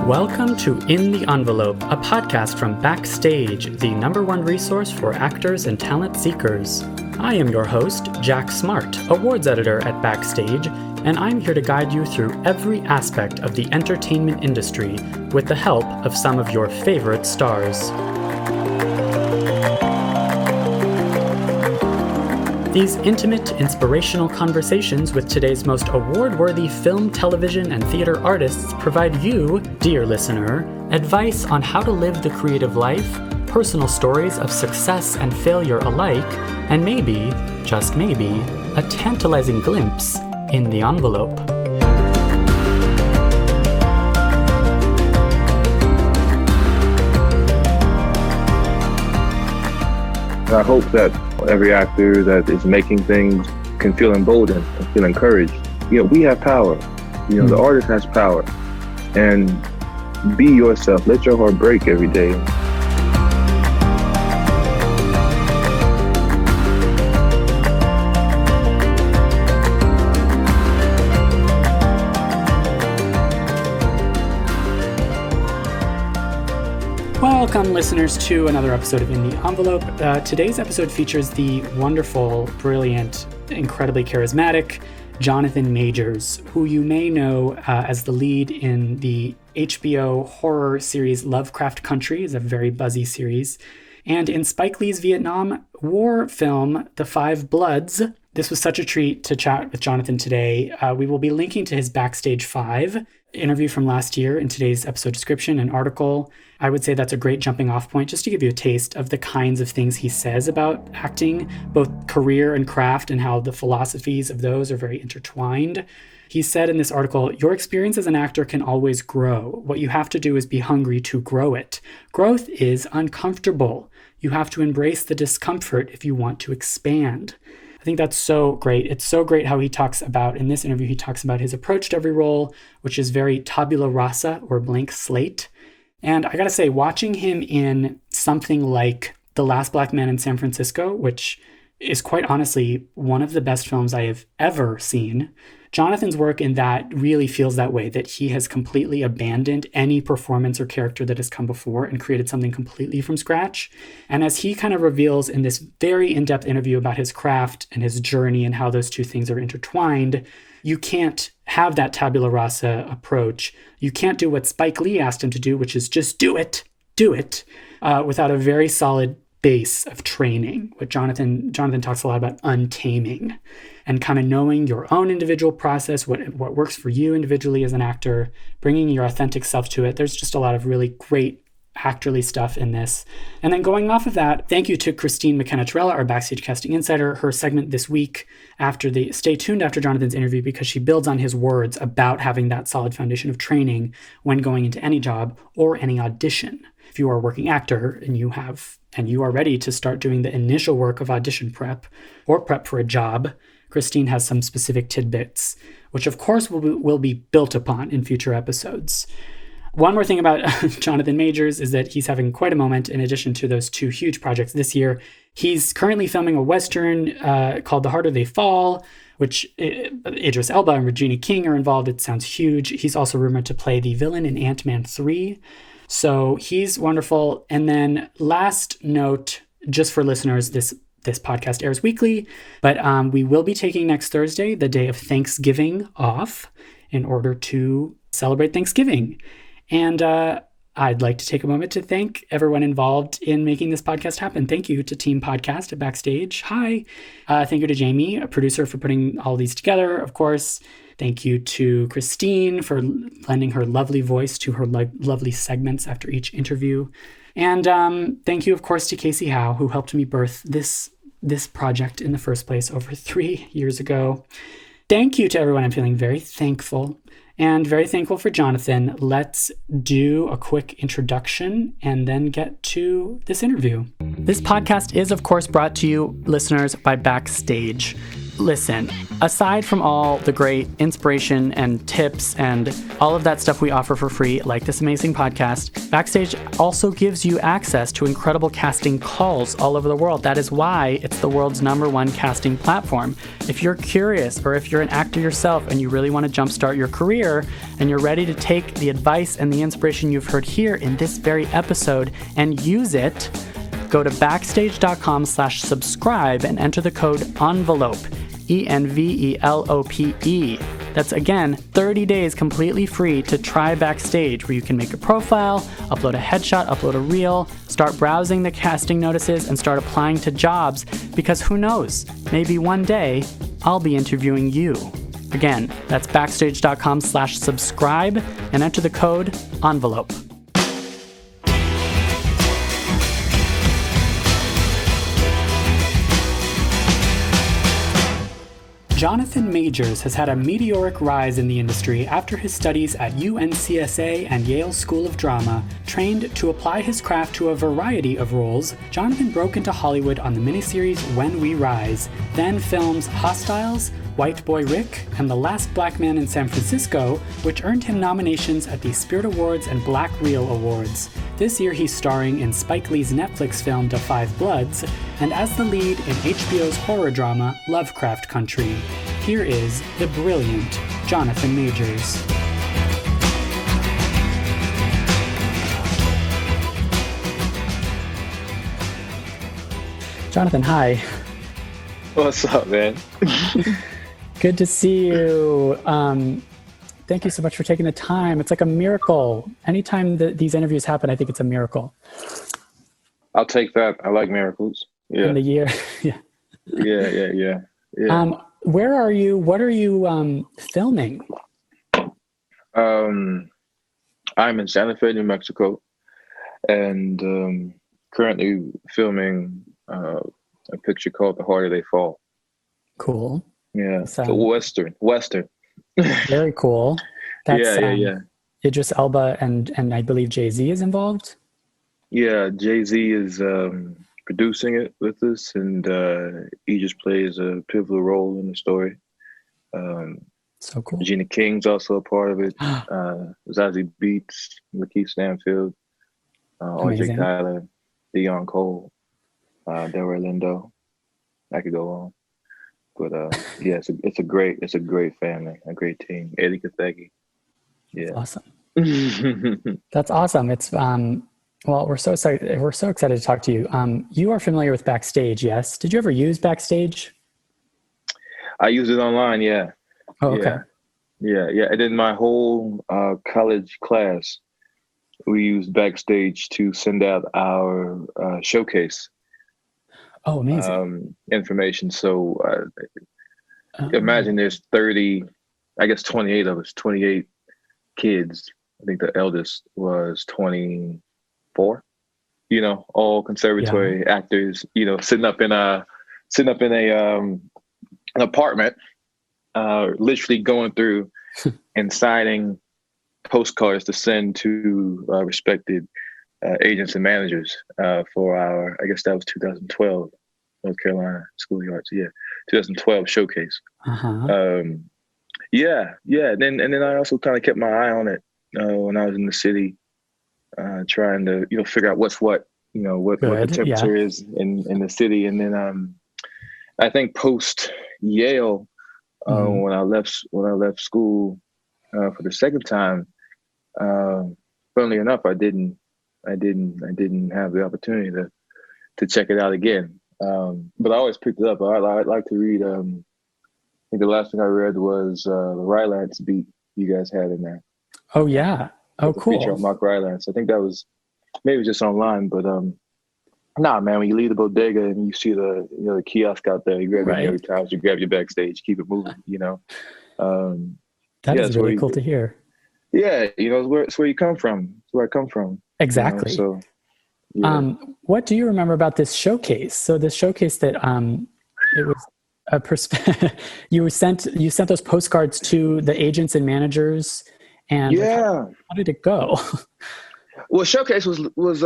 Welcome to In the Envelope, a podcast from Backstage, the #1 resource for actors and talent seekers. I am your host, Jack Smart, awards editor at Backstage, and I'm here to guide you through every aspect of the entertainment industry with the help of some of your favorite stars. These intimate, inspirational conversations with today's most award-worthy film, television, and theater artists provide you, dear listener, advice on how to live the creative life, personal stories of success and failure alike, and maybe, just maybe, a tantalizing glimpse in the envelope. I hope that every actor that is making things can feel emboldened and feel encouraged. We have power. The artist has power. And be yourself. Let your heart break every day. Welcome, listeners, to another episode of In the Envelope. Today's episode features the wonderful, brilliant, incredibly charismatic Jonathan Majors, who you may know as the lead in the HBO horror series Lovecraft Country. It's a very buzzy series. And in Spike Lee's Vietnam War film, The Five Bloods. This was such a treat to chat with Jonathan today. We will be linking to his Backstage 5 interview from last year in today's episode description and article. I would say that's a great jumping off point just to give you a taste of the kinds of things he says about acting, both career and craft, and how the philosophies of those are very intertwined. He said in this article, "Your experience as an actor can always grow. What you have to do is be hungry to grow it. Growth is uncomfortable. You have to embrace the discomfort if you want to expand." I think that's so great. It's so great how he talks about, in this interview, he talks about his approach to every role, which is very tabula rasa, or blank slate. And I gotta say, watching him in something like The Last Black Man in San Francisco, which is quite honestly one of the best films I have ever seen, Jonathan's work in that really feels that way, that he has completely abandoned any performance or character that has come before and created something completely from scratch. And as he kind of reveals in this very in-depth interview about his craft and his journey and how those two things are intertwined, you can't have that tabula rasa approach. You can't do what Spike Lee asked him to do, which is just do it, without a very solid base of training. What Jonathan talks a lot about untaming and kind of knowing your own individual process, what works for you individually as an actor, bringing your authentic self to it. There's just a lot of really great actorly stuff in this. And then going off of that, thank you to Christine McKenna-Torella, our Backstage Casting Insider. Her segment this week, stay tuned after Jonathan's interview, because she builds on his words about having that solid foundation of training when going into any job or any audition. If you are a working actor and you are ready to start doing the initial work of audition prep or prep for a job, Christine has some specific tidbits, which of course will be built upon in future episodes. One more thing about Jonathan Majors is that he's having quite a moment in addition to those two huge projects this year. He's currently filming a Western called The Harder They Fall, which Idris Elba and Regina King are involved. It sounds huge. He's also rumored to play the villain in Ant-Man 3. So he's wonderful. And then last note, just for listeners, this podcast airs weekly, but we will be taking next Thursday, the day of Thanksgiving, off in order to celebrate Thanksgiving. And I'd like to take a moment to thank everyone involved in making this podcast happen. Thank you to Team Podcast at Backstage. Hi. Thank you to Jamie, a producer, for putting all these together, of course. Thank you to Christine for lending her lovely voice to her lovely segments after each interview. And thank you, of course, to Kasey Howe, who helped me birth this project in the first place over 3 years ago. Thank you to everyone. I'm feeling very thankful. And very thankful for Jonathan. Let's do a quick introduction and then get to this interview. This podcast is, of course, brought to you, listeners, by Backstage. listen, aside from all the great inspiration and tips and all of that stuff we offer for free, like this amazing podcast, Backstage also gives you access to incredible casting calls all over the world. That is why it's the world's #1 casting platform. If you're curious, or if you're an actor yourself and you really want to jumpstart your career, and you're ready to take the advice and the inspiration you've heard here in this very episode and use it, go to backstage.com/subscribe and enter the code ENVELOPE, ENVELOPE. That's, again, 30 days completely free to try Backstage, where you can make a profile, upload a headshot, upload a reel, start browsing the casting notices, and start applying to jobs, because who knows, maybe one day I'll be interviewing you. Again, that's backstage.com/subscribe and enter the code ENVELOPE. Jonathan Majors has had a meteoric rise in the industry after his studies at UNCSA and Yale School of Drama. Trained to apply his craft to a variety of roles, Jonathan broke into Hollywood on the miniseries When We Rise, then films Hostiles, White Boy Rick, and The Last Black Man in San Francisco, which earned him nominations at the Spirit Awards and Black Reel Awards. This year he's starring in Spike Lee's Netflix film Da 5 Bloods, and as the lead in HBO's horror drama Lovecraft Country. Here is the brilliant Jonathan Majors. Jonathan, hi. What's up, man? Good to see you. Thank you so much for taking the time. It's like a miracle. Anytime that these interviews happen, I think it's a miracle. I'll take that. I like miracles. Yeah. In the year. Yeah. Yeah. Where are you? What are you filming? I'm in Santa Fe, New Mexico, and currently filming a picture called The Harder They Fall. Cool. Yeah, it's a Western. Very cool. That's, yeah. Idris Elba and I believe Jay-Z is involved? Yeah, Jay-Z is producing it with us, and he just plays a pivotal role in the story. So cool. Regina King's also a part of it. Zazie Beetz, Lakeith Stanfield, RJ Tyler, Dion Cole, Delroy Lindo. I could go on. But yeah, it's a great family, a great team. Eddie Kathegi. Yeah. Awesome. That's awesome. It's well, we're so excited to talk to you. You are familiar with Backstage, yes? Did you ever use Backstage? I use it online, yeah. Oh, okay. Yeah. And then my whole college class, we used Backstage to send out our showcase. Oh, amazing. Information. So imagine there's 28 of us, 28 kids. I think the eldest was 24, all conservatory actors, sitting up in an apartment, literally going through and signing postcards to send to respected agents and managers for our, I guess that was 2012 North Carolina School of the Arts. Yeah, 2012 showcase. Yeah. Then I also kind of kept my eye on it when I was in the city, trying to figure out what's what the temperature is in the city. And then I think post Yale, when I left school for the second time, funnily enough, I didn't have the opportunity to check it out again. But I always picked it up. I like to read. I think the last thing I read was the Rylance beat you guys had in there. Oh yeah. Oh cool. Feature on Mark Rylance. I think that was maybe just online, but nah, man. When you leave the bodega and you see the the kiosk out there, you grab your New York Times, you grab your Backstage, keep it moving. That is really cool to hear. Yeah, it's where you come from. It's where I come from. Exactly. So, yeah. What do you remember about this showcase? So this showcase that it was you sent those postcards to the agents and managers, and how did it go? Well, showcase was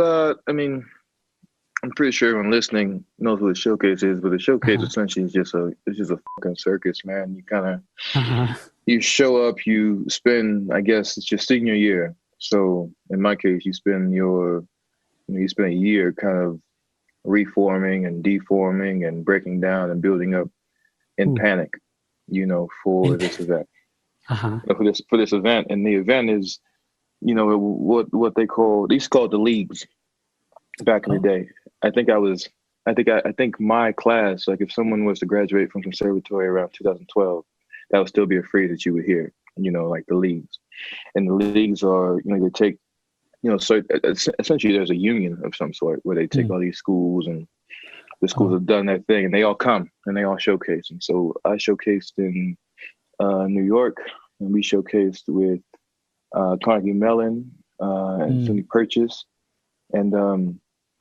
I'm pretty sure everyone listening knows what a showcase is, but a showcase essentially is just a fucking circus, man. You kind of you show up, you spend, I guess it's your senior year. So in my case, you spend a year kind of reforming and deforming and breaking down and building up in panic, for this event. For this event, and the event is, what they used to call it the leagues back in the day. I think my class, like if someone was to graduate from conservatory around 2012, that would still be a phrase that you would hear, like the leagues. And the leagues are, they take, so essentially there's a union of some sort where they take all these schools, and the schools have done their thing, and they all come and they all showcase. And so I showcased in New York, and we showcased with Carnegie Mellon and SUNY Purchase. And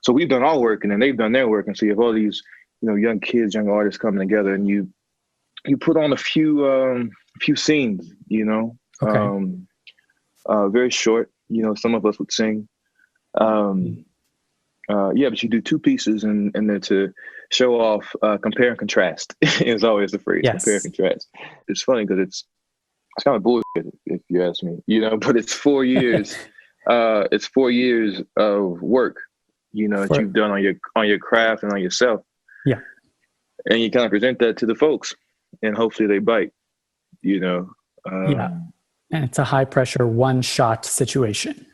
so we've done our work, and then they've done their work. And so you have all these, young kids, young artists coming together, and you put on a few scenes, very short. Some of us would sing. But you do two pieces, and then to show off, compare and contrast is always the phrase. Yes. Compare and contrast. It's funny because it's kind of bullshit if you ask me, but it's 4 years. It's 4 years of work, that you've done on your craft and on yourself. Yeah. And you kind of present that to the folks, and hopefully they bite, Yeah. And it's a high pressure one-shot situation.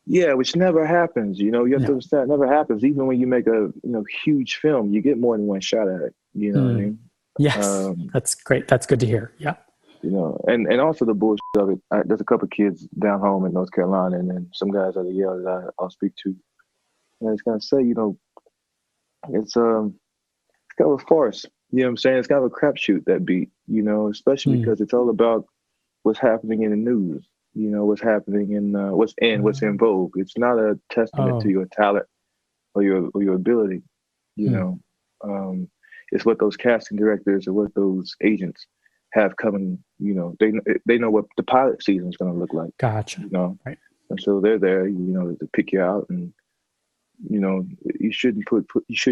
Yeah, which never happens. You have to understand, it never happens. Even when you make a huge film, you get more than one shot at it. You know what I mean? Yes, that's great. That's good to hear. Yeah. And also the bullshit of it. There's a couple of kids down home in North Carolina, and then some guys out of Yale that I'll speak to. And I was gonna say, it's kind of a farce. You know what I'm saying? It's kind of a crapshoot, that beat. Especially because it's all about what's happening in the news. What's happening in what's in vogue. It's not a testament to your talent or your ability. It's what those casting directors or what those agents have coming. They know what the pilot season is going to look like. Gotcha. Right. And so they're there, to pick you out, and you shouldn't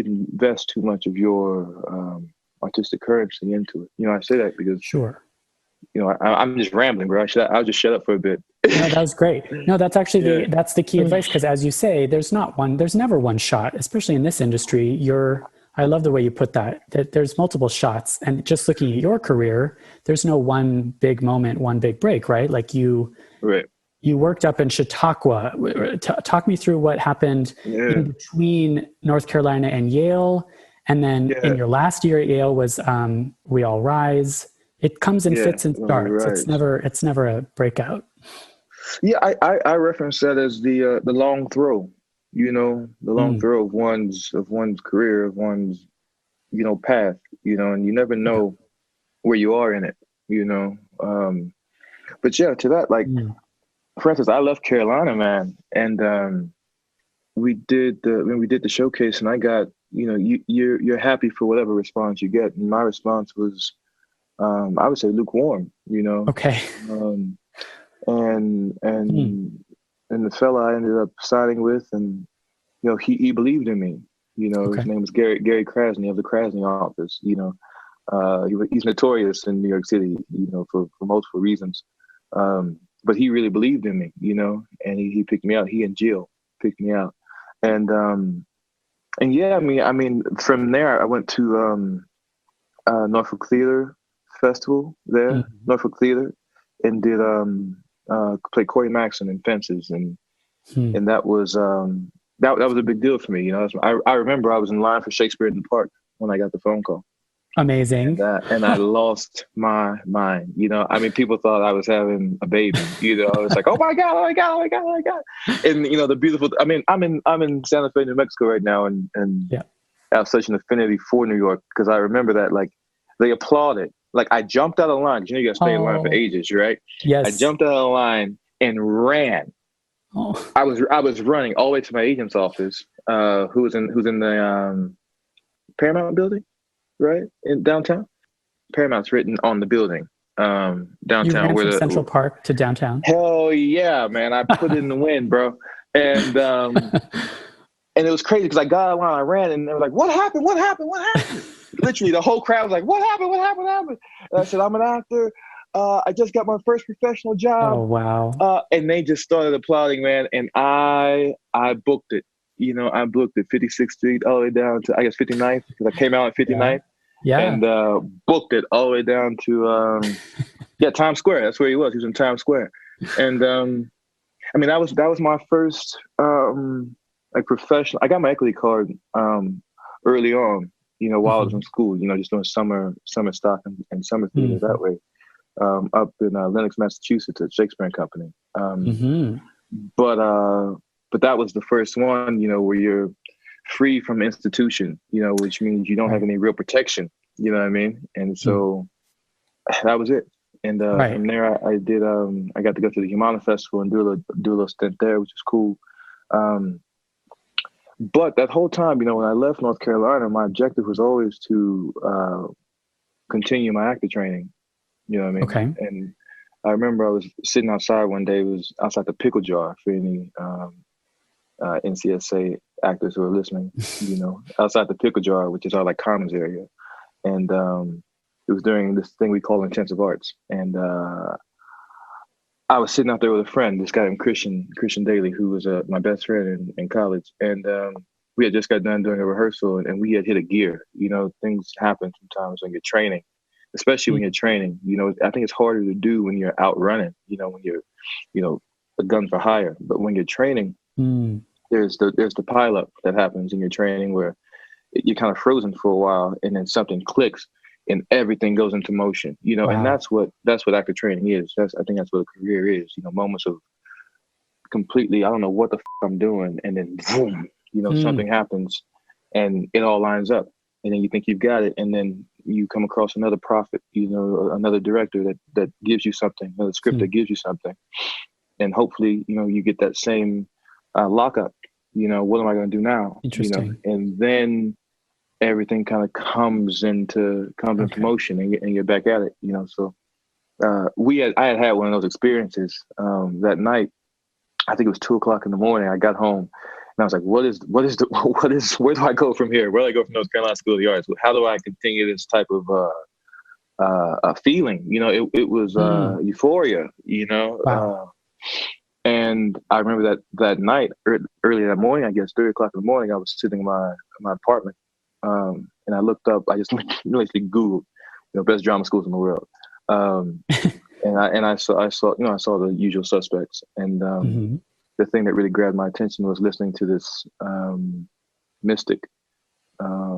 invest too much of your artistic currency into it. I say that because I'm just rambling, bro. I'll just shut up for a bit. No, that was great. No, that's actually that's the key advice, because as you say, there's never one shot, especially in this industry. I love the way you put that there's multiple shots, and just looking at your career, there's no one big moment, one big break, right? Like you worked up in Chautauqua. Talk me through what happened in between North Carolina and Yale. And then in your last year at Yale was We All Rise. It comes in fits and starts. Right. It's never a breakout. Yeah, I reference that as the long throw. The long throw of one's career, of one's path. And you never know where you are in it. But to that, for instance, I left Carolina, man, and we did the showcase, and I got you're happy for whatever response you get, and my response was. I would say lukewarm, Okay. And the fella I ended up siding with, and he believed in me. His name was Gary Krasny of the Krasny office. He's notorious in New York City, for multiple reasons. But he really believed in me, and he picked me out. He and Jill picked me out, and yeah, I mean, from there I went to Norfolk Theater Festival there, Norfolk Theater, and did play Corey Maxon in Fences, and that was that was a big deal for me. I remember I was in line for Shakespeare in the Park when I got the phone call. Amazing. And I lost my mind. People thought I was having a baby. I was like, oh my god. And the beautiful. I'm in Santa Fe, New Mexico right now, and I have such an affinity for New York because I remember that they applauded. Like I jumped out of the line. You got to stay in line for ages, right? Yes. I jumped out of the line and ran. Oh. I was running all the way to my agent's office, who's in the Paramount building, right in downtown. Paramount's written on the building, downtown. You ran from Central Park to downtown. Hell yeah, man! I put it in the wind, bro. And And it was crazy because I got out while I ran, and they were like, "What happened? What happened? What happened?" Literally, the whole crowd was like, "What happened? What happened? What happened?" And I said, "I'm an actor. I just got my first professional job." Oh, wow. And they just started applauding, man. And I booked it. You know, I booked it 56th Street all the way down to, I guess, 59th, because I came out at 59th. Yeah. And booked it all the way down to, Times Square. That's where he was. He was in Times Square. And I mean, that was my first like professional. I got my equity card early on, you know, while I was in school, you know, just doing summer stock and summer theater that way, up in Lenox, Massachusetts at Shakespeare and Company. But that was the first one, you know, where you're free from institution, you know, which means you don't have any real protection, you know what I mean? And so that was it. And from there, I did. I got to go to the Humana Festival and do a little stint there, which was cool. But that whole time, you know, when I left North Carolina, my objective was always to continue my actor training. You know what I mean? Okay. And I remember I was sitting outside one day. It was outside the Pickle Jar for any NCSA actors who are listening. You know, outside the Pickle Jar, which is our like commons area, and it was during this thing we call intensive arts, and I was sitting out there with a friend, this guy named Christian Daly, who was my best friend in college, and we had just got done doing a rehearsal, and we had hit a gear. You know, things happen sometimes when you're training, especially when you're training. You know, I think it's harder to do when you're out running. You know, when you're, you know, a gun for hire. But when you're training, there's the pileup that happens in your training where you're kind of frozen for a while, and then something clicks. And everything goes into motion, you know, and that's what actor training is. I think that's what a career is, you know, moments of completely, I don't know what the I'm doing. And then boom, you know, something happens and it all lines up. And then you think you've got it. And then you come across another prophet, you know, another director that gives you something, another script that gives you something. And hopefully, you know, you get that same lockup, you know, what am I going to do now? Interesting. You know, and then everything kind of comes into motion and you're back at it, you know. So I had one of those experiences that night. I think it was 2:00 in the morning. I got home and I was like, where do I go from here? Where do I go from North Carolina School of the Arts? How do I continue this type of feeling? You know, it was euphoria, you know. And I remember that night, early that morning, I guess 3:00 in the morning, I was sitting in my apartment. And I looked up, I just literally Googled, you know, best drama schools in the world. And I saw, you know, I saw the usual suspects. And the thing that really grabbed my attention was listening to this mystic,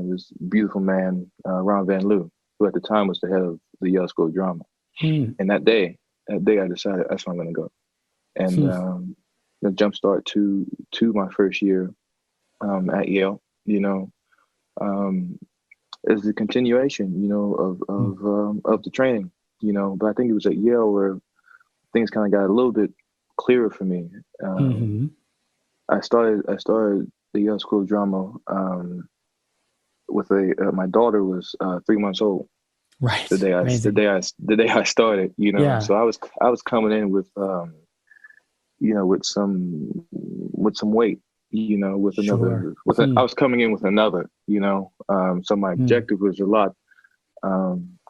this beautiful man, Ron Van Loo, who at the time was the head of the Yale School of Drama. And that day I decided that's where I'm going to go. And the jumpstart to my first year at Yale, you know, as the continuation, you know, of the training, you know. But I think it was at Yale where things kind of got a little bit clearer for me. I started the Yale School of Drama with my daughter was 3 months old. Right. The day I started, you know. Yeah. So I was coming in with you know, with some weight. You know, with another, I was coming in with another, you know, so my objective was a lot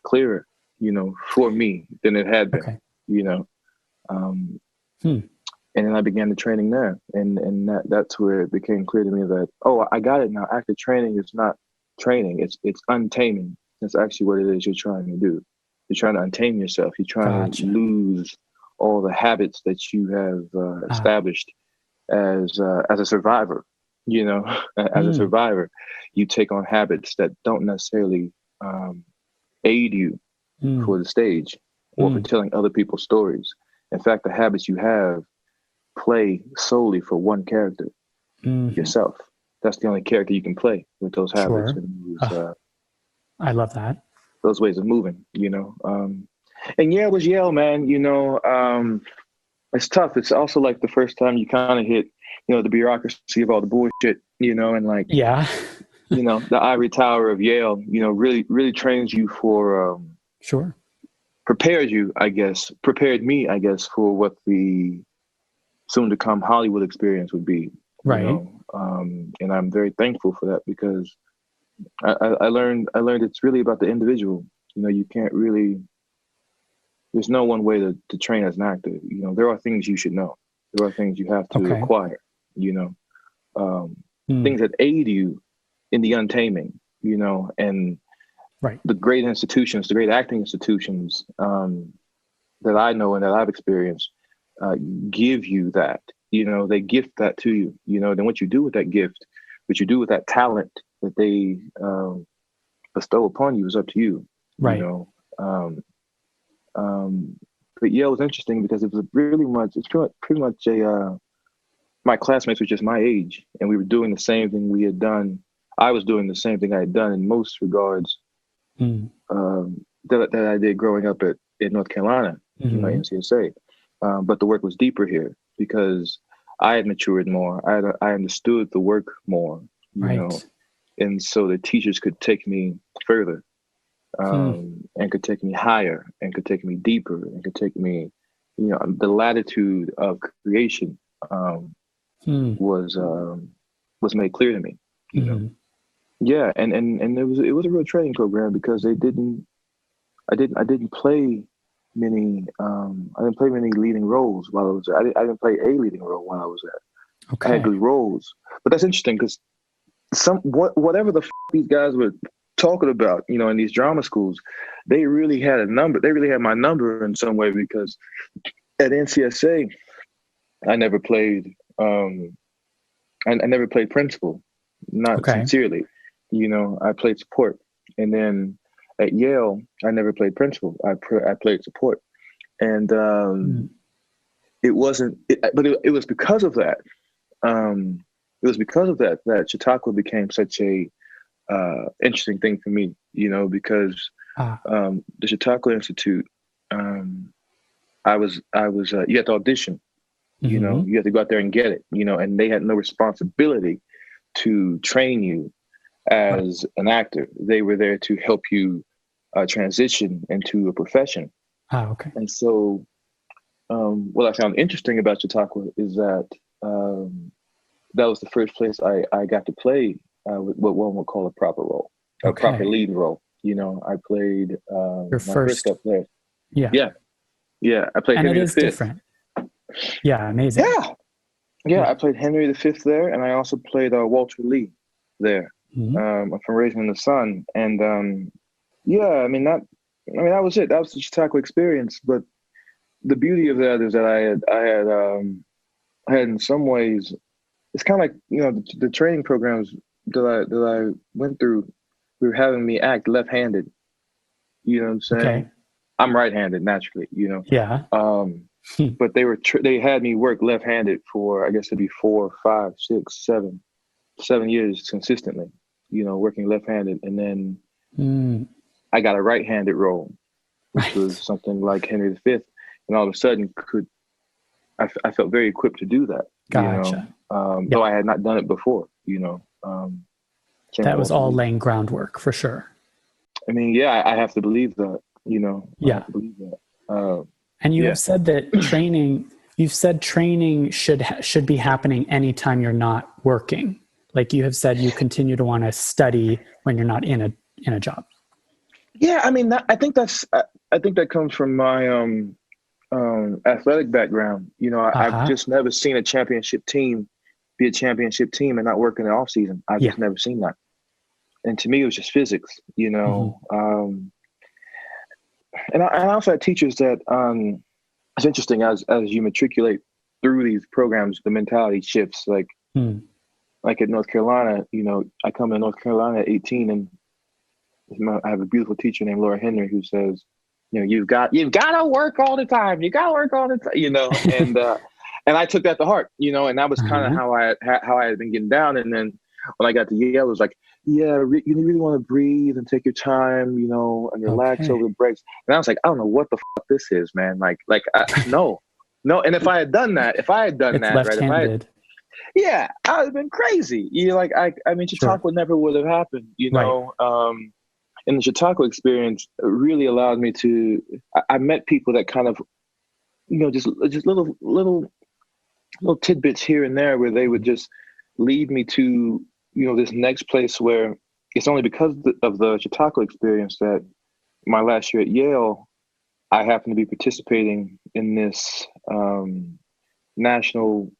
clearer, you know, for me than it had been, you know, and then I began the training there, and that's where it became clear to me that, oh, I got it now. Actor training is not training; it's untaming. That's actually what it is. You're trying to do. You're trying to untame yourself. You're trying to lose all the habits that you have established. As a survivor, you know, as a survivor, you take on habits that don't necessarily aid you for the stage or for telling other people's stories. In fact, the habits you have play solely for one character, yourself. That's the only character you can play with those habits. And I love that. Those ways of moving, you know. And Yale was Yale, man, you know. It's tough. It's also like the first time you kind of hit, you know, the bureaucracy of all the bullshit, you know, and like, you know, the ivory tower of Yale, you know, really trains you for, prepared me, I guess, for what the soon to come Hollywood experience would be. Right. You know? And I'm very thankful for that because I learned it's really about the individual. You can't really, there's no one way to train as an actor. There are things you should know. There are things you have to acquire, things that aid you in the untaming, and the great institutions, the great acting institutions that I know and that I've experienced give you that. They gift that to you. Then what you do with that gift, what you do with that talent that they bestow upon you is up to you. Right. But yeah, it was interesting because it's pretty much my classmates were just my age, and we were doing the same thing we had done. I was doing the same thing I had done in most regards that I did growing up in North Carolina, in my NCSA. But the work was deeper here because I had matured more. I understood the work more, you know, and so the teachers could take me further, and could take me higher, and could take me deeper, and could take me, the latitude of creation was made clear to me. Yeah, and it was a real training program because I didn't play many leading roles while I was there. I didn't play a leading role while I was there. I had good roles, but that's interesting because whatever the these guys were talking about, in these drama schools, they really had a number. They really had my number in some way because at NCSA, I never played. I never played principal, not sincerely. I played support, and then at Yale, I never played principal. I played support, and it wasn't. But it was because of that. It was because of that Chautauqua became such a interesting thing for me. Because the Chautauqua Institute, I was you had to audition. You had to go out there and get it. And they had no responsibility to train you as an actor. They were there to help you transition into a profession. And so what I found interesting about Chautauqua is that that was the first place I got to play what one would call a proper role, a proper lead role. I played your first step there. Yeah. I played and Henry it is V. different. Yeah, amazing. Yeah. I played Henry V there, and I also played Walter Lee there from Raising in the Sun. And that was it. That was the Chautauqua experience. But the beauty of that is that I had in some ways, it's kind of like the training programs that I went through. We were having me act left-handed. You know what I'm saying? Okay. I'm right-handed naturally. Yeah. But they had me work left-handed for, I guess it'd be 4, 5, 6, 7 years consistently, working left-handed. And then I got a right-handed role, which was something like Henry V. And all of a sudden I felt very equipped to do that. Gotcha. Though I had not done it before, that was all laying groundwork for sure. I mean, yeah, I have to believe that, I have to believe that. And you have said that training should be happening anytime you're not working. Like you have said, you continue to want to study when you're not in a job. Yeah. I mean, I think that comes from my, athletic background. I've just never seen a championship team be a championship team and not work in the off season. I've just never seen that. And to me, it was just physics, and I also had teachers that, it's interesting as you matriculate through these programs, the mentality shifts. Like at North Carolina, I come to North Carolina at 18, and I have a beautiful teacher named Laura Henry who says, you've got to work all the time. You got to work all the time, and I took that to heart, and that was kind of how I had been getting down. And then when I got to Yale, it was like, you really want to breathe and take your time, and relax over the breaks. And I was like, I don't know what the fuck this is, man. No. And if I had done that, left-handed. I would have been crazy. Chautauqua never would have happened, And the Chautauqua experience really allowed me to, I met people that kind of, just little tidbits here and there where they would just lead me to, this next place where it's only because of the Chautauqua experience that my last year at Yale, I happened to be participating in this national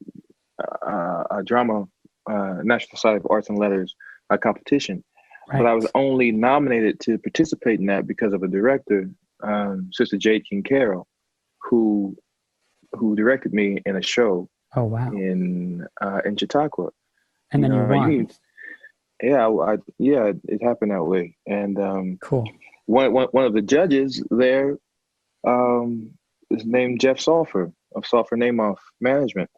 drama, National Society of Arts and Letters competition. Right. But I was only nominated to participate in that because of a director, Sister Jade King Carroll, who directed me in a show. Oh wow! In Chautauqua, and then you won. It happened that way. And cool. One of the judges there is named Jeff Salfer of Salfer Namoff Management.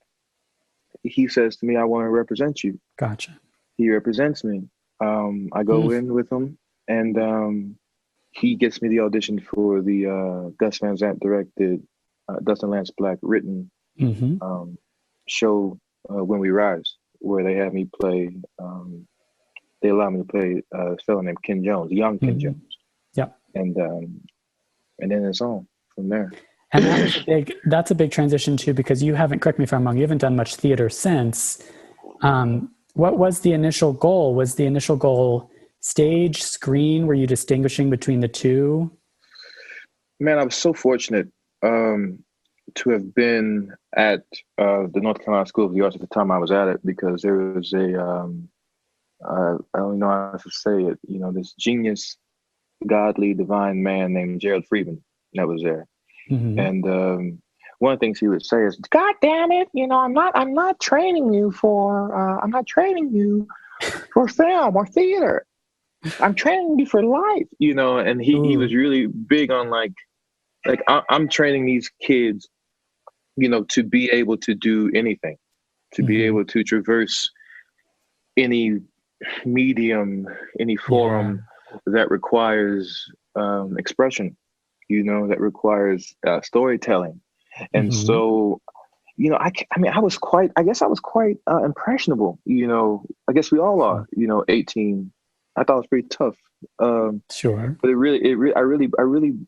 He says to me, "I want to represent you." Gotcha. He represents me. I go in with him, and he gets me the audition for the Gus Van Sant directed, Dustin Lance Black written show, When We Rise, where they have me play. They allow me to play a fellow named Ken Jones, young Ken Jones. Yeah. And then it's on from there. And that's a big transition too, because you haven't, correct me if I'm wrong, you haven't done much theater since. What was the initial goal? Was the initial goal stage, screen? Were you distinguishing between the two? Man, I was so fortunate to have been at the North Carolina School of the Arts at the time I was at it, because there was I don't know how to say it, this genius, godly, divine man named Gerald Freeman that was there. And one of the things he would say is, "God damn it, I'm not training you for film or theater. I'm training you for life," And he was really big on like I'm training these kids, to be able to do anything, to be able to traverse any medium, any forum that requires expression, that requires storytelling. And so, I was quite impressionable, I guess we all are, 18. I thought it was pretty tough. Sure. But I really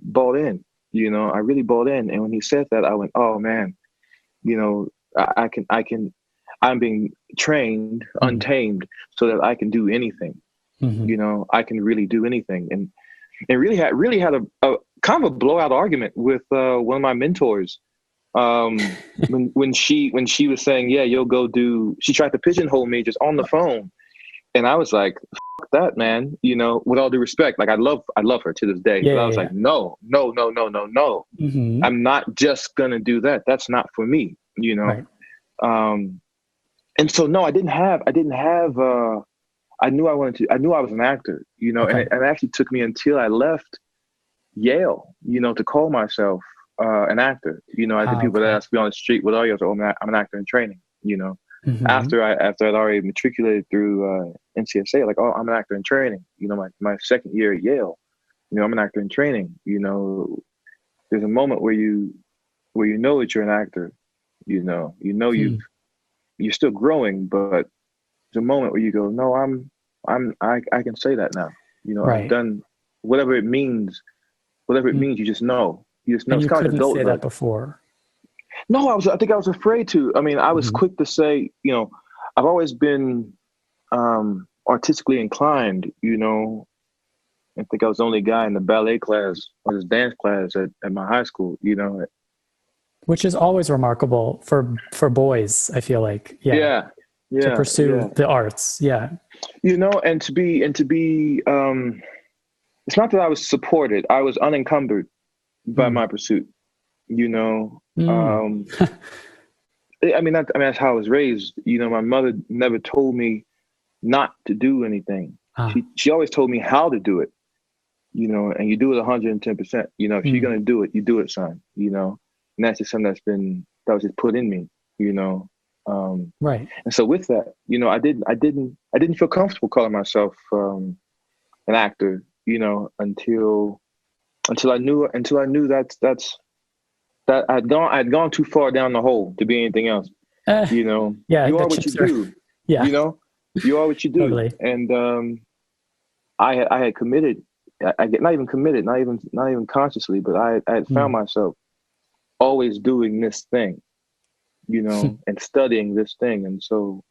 bought in, I really bought in. And when he said that, I went, oh man, I'm being trained, untamed, so that I can do anything. I can really do anything. And really had a kind of a blowout argument with one of my mentors. When she was saying, yeah, you'll go do, she tried to pigeonhole me just on the phone. And I was like, fuck that, man, with all due respect, like I love her to this day. But I was like, no. I'm not just going to do that. That's not for me, Right. And so, no, I knew I was an actor, okay. and it actually took me until I left Yale, to call myself an actor. I think people that ask me on the street, what are you? I was like, I'm an actor in training, After I'd already matriculated through NCSA, like, oh, I'm an actor in training. My second year at Yale, I'm an actor in training. There's a moment where you know that you're an actor. You're still growing, but there's a moment where you go, no, I can say that now. Right. I've done whatever it means. Whatever it means, you just know. You just know. And it's you kind couldn't of say that before. No, I think I was afraid to. I mean, I was quick to say, I've always been artistically inclined, I think I was the only guy in the ballet class or this dance class at my high school, Which is always remarkable for boys, I feel like. Yeah. To pursue the arts. Yeah. And to be it's not that I was supported. I was unencumbered by my pursuit, that's how I was raised. My mother never told me not to do anything. She always told me how to do it, and you do it 110%. If you're going to do it, you do it, son, and that's just something that was just put in me, Right. And so with that, I didn't feel comfortable calling myself an actor, until I knew that I'd gone too far down the hole to be anything else. You are what you do. Yeah. You are what you do. Totally. And I had committed. Not even committed, not even consciously, but I had found myself always doing this thing, and studying this thing. And so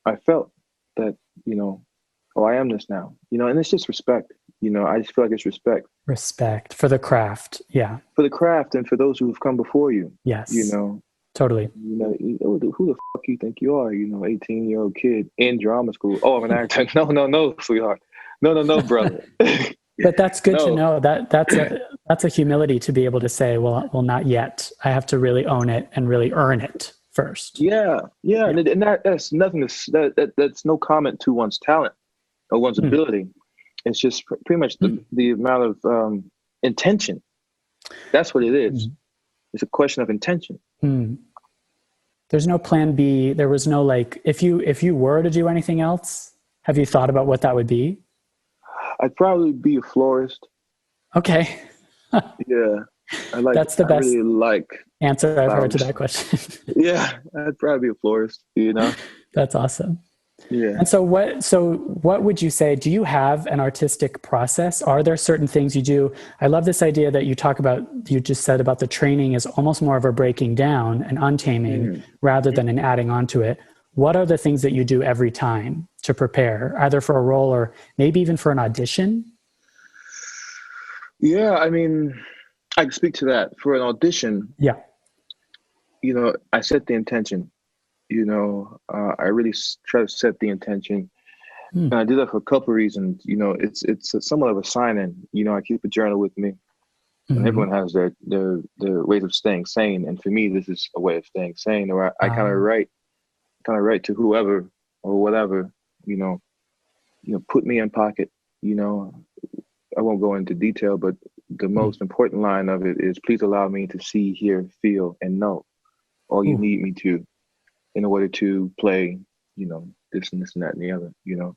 I felt that, oh, I am this now, and it's just respect. I just feel like it's respect. Respect for the craft. Yeah. For the craft and for those who have come before you. Yes. Totally. Totally. Who the fuck you think you are? 18-year-old kid in drama school. Oh, I'm an actor. No, sweetheart. No, brother. But that's good to know. That's a humility to be able to say, well, not yet. I have to really own it and really earn it first. Yeah. And that's nothing. That's no comment to one's talent or one's ability. It's just pretty much the amount of intention. That's what it is. It's a question of intention. There's no plan B. There was no if you were to do anything else, have you thought about what that would be? I'd probably be a florist. Okay. Yeah. That's the best really answer I've heard to that question. Yeah, I'd probably be a florist, That's awesome. Yeah. And so what would you say, do you have an artistic process? Are there certain things you do? I love this idea that you just said about the training is almost more of a breaking down and untaming rather than an adding onto it. What are the things that you do every time to prepare, either for a role or maybe even for an audition? Yeah, I can speak to that. For an audition, yeah, I set the intention. I really try to set the intention. And I do that for a couple of reasons. It's somewhat of a sign-in. I keep a journal with me. And everyone has their ways of staying sane. And for me, this is a way of staying sane. Or I kind of write to whoever or whatever, put me in pocket. I won't go into detail, but the most important line of it is, please allow me to see, hear, feel, and know all you need me to in order to play, this and this and that and the other,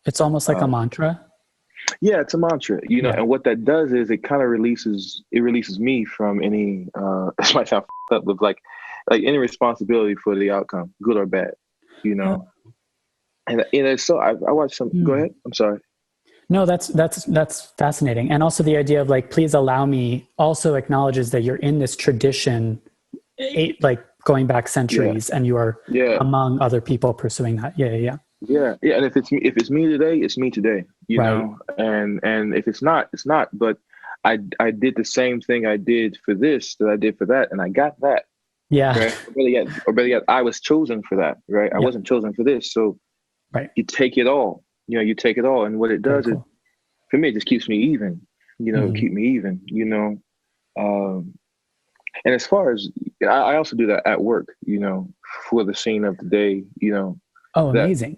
It's almost like a mantra. Yeah, it's a mantra, and what that does is it kind of releases me from any, this might sound up, but like any responsibility for the outcome, good or bad, And so I watched some, go ahead, I'm sorry. No, that's fascinating. And also the idea of please allow me also acknowledges that you're in this tradition, going back centuries, and you are among other people pursuing that. Yeah. And if it's me today, it's me today, know, and if it's not, it's not. But I did the same thing I did for this that I did for that, and I got that. Yeah. Right? Or better yet, I was chosen for that. Right. I wasn't chosen for this. So you take it all. You take it all, and what it does is, for me, it just keeps me even. Keep me even. And as far as I also do that at work, for the scene of the day, Oh, amazing.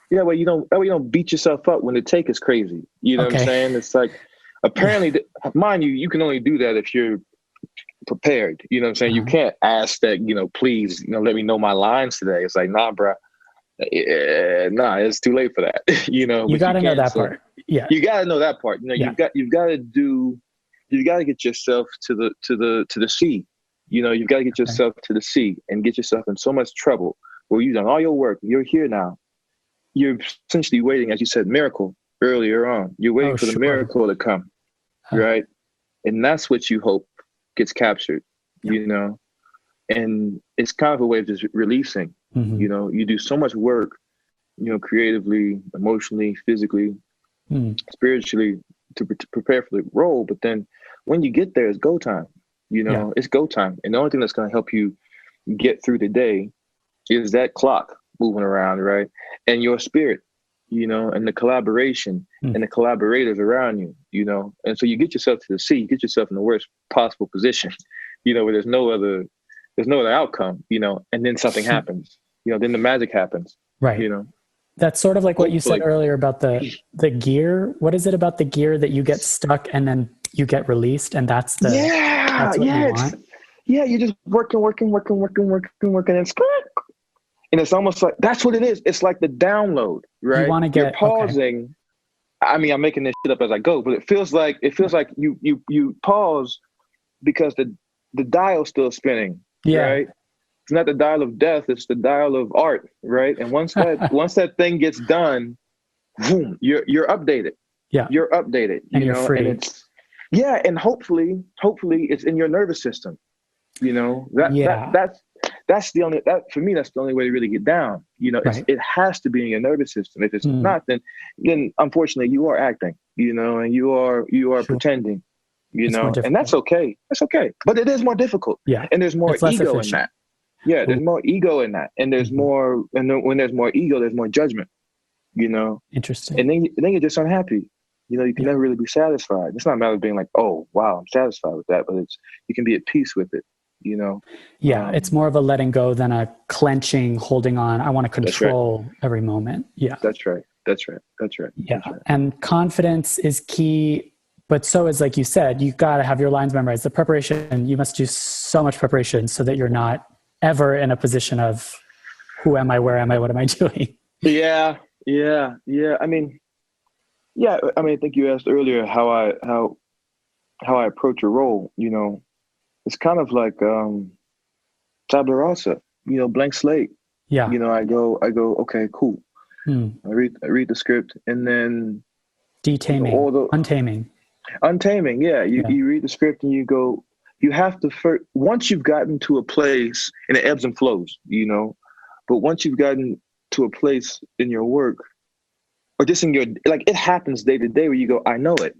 Yeah, well, you don't beat yourself up when the take is crazy. You know what I'm saying? It's like, apparently, mind you, you can only do that if you're prepared. You know what I'm saying? You can't ask that, please, let me know my lines today. It's like, nah, bro. It's too late for that. You got to know that part. Yeah, you got to know that part. You've got to get yourself to the sea. You've got to get yourself to the sea and get yourself in so much trouble where you've done all your work. You're here now. You're essentially waiting, as you said, miracle earlier on. You're waiting for the miracle to come, right? And that's what you hope gets captured. And it's kind of a way of just releasing. You do so much work, creatively, emotionally, physically, spiritually to prepare for the role. But then when you get there, it's go time. It's go time. And the only thing that's going to help you get through the day is that clock moving around, right? And your spirit, and the collaboration and the collaborators around you, And so you get yourself to the sea, you get yourself in the worst possible position, where there's no other outcome, and then something happens, then the magic happens. Right. That's sort of like what you said earlier about the gear. What is it about the gear that you get stuck and then you get released, and that's what you want? You're just working, and it's almost like that's what it is. It's like the download, right? You want to get You're pausing. Okay. I mean, I'm making this shit up as I go, but it feels like you pause because the dial's still spinning, right? It's not the dial of death; it's the dial of art, right? And once that thing gets done, boom, you're updated. Yeah, you're updated. And you're free. And it's and hopefully it's in your nervous system. That's that's the only, that for me, that's the only way to really get down. You know, Right. it has to be in your nervous system. If it's not, then unfortunately you are acting, you know, and you are Sure. pretending, you It's more know, and that's difficult. okay. That's okay. But it is more difficult. Yeah. And there's more It's less ego in efficient. that. Yeah, there's Ooh. more ego in that. And there's more, and then when there's more ego, there's more judgment, you know. Interesting. And then you're just unhappy. You know, you can never really be satisfied. It's not a matter of being like, oh, wow, I'm satisfied with that, but it's, you can be at peace with it, you know? Yeah, it's more of a letting go than a clenching, holding on. I want to control every moment. Yeah. That's right. That's right. Yeah. And confidence is key, but so is, like you said, you got to have your lines memorized. The preparation, you must do so much preparation so that you're not ever in a position of who am I, where am I, what am I doing? Yeah. I mean, I think you asked earlier how I approach a role, you know. It's kind of like tabula rasa, you know, blank slate. Yeah. You know, I go, okay, cool. I read the script, and then detaming, untaming. Yeah, you read the script and you go. You have to first, once you've gotten to a place, and it ebbs and flows, you know. But once you've gotten to a place in your work, or just in your, like, it happens day to day where you go, I know it.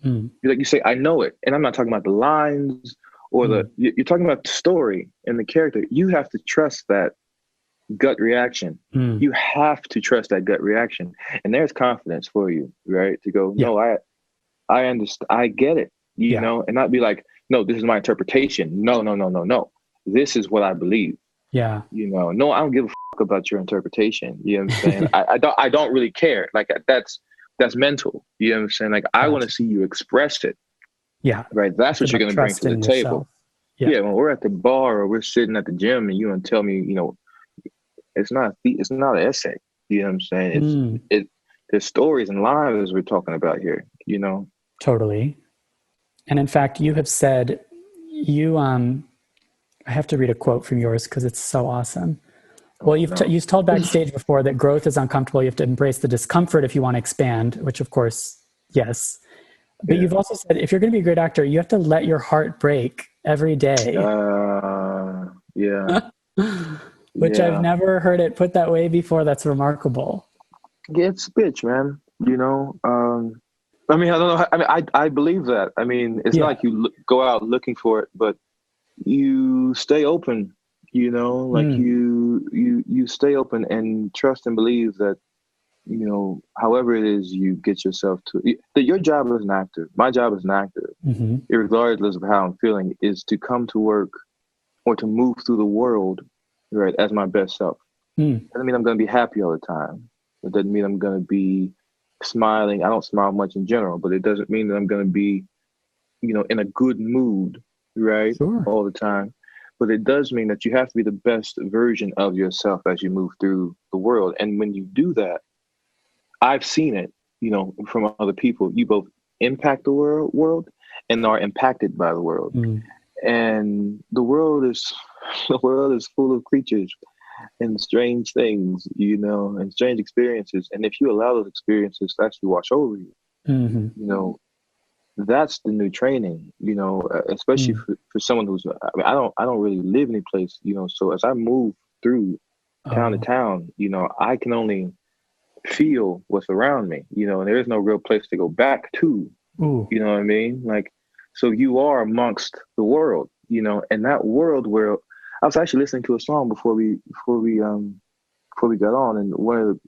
You say, I know it, and I'm not talking about the lines or you're talking about the story and the character. You have to trust that gut reaction. You have to trust that gut reaction, and there's confidence for you, right? To go, no, I understand, I get it, you know, and not be like, no, this is my interpretation. No. This is what I believe. Yeah. You know, no, I don't give a fuck about your interpretation. You know what I'm saying? I don't really care. Like that's mental. You know what I'm saying? Like I want to see you express it. Yeah. Right. That's what you're going to bring to the table. Yeah. When we're at the bar or we're sitting at the gym and you want to tell me, you know, it's not an essay. You know what I'm saying? There's stories and lives we're talking about here, you know? Totally. And in fact, you have said I have to read a quote from yours because it's so awesome. Well, you've told Backstage before that growth is uncomfortable. You have to embrace the discomfort if you want to expand, which of course, yes. But you've also said, if you're going to be a great actor, you have to let your heart break every day. Which I've never heard it put that way before. That's remarkable. Yeah, it's a bitch, man. You know, I mean, I don't know. I mean, I believe that. I mean, it's not like you go out looking for it, but you stay open, you know, like you stay open and trust and believe that, you know, however it is you get yourself to, that your job as an actor, my job as an actor, regardless of how I'm feeling, is to come to work or to move through the world, right, as my best self. Doesn't mean I'm going to be happy all the time. It doesn't mean I'm going to be smiling. I don't smile much in general, but it doesn't mean that I'm going to be, you know, in a good mood, right, all the time. But it does mean that you have to be the best version of yourself as you move through the world. And when you do that, I've seen it, you know, from other people. You both impact the world and are impacted by the world. And the world is full of creatures and strange things, you know, and strange experiences. And if you allow those experiences to actually wash over you, you know, that's the new training, you know, especially for someone who's, I mean, I don't really live any place, you know, so as I move through town to town, you know, I can only feel what's around me, you know, and there is no real place to go back to, you know what I mean? Like, so you are amongst the world, you know, and that world where I was actually listening to a song before we got on, and one of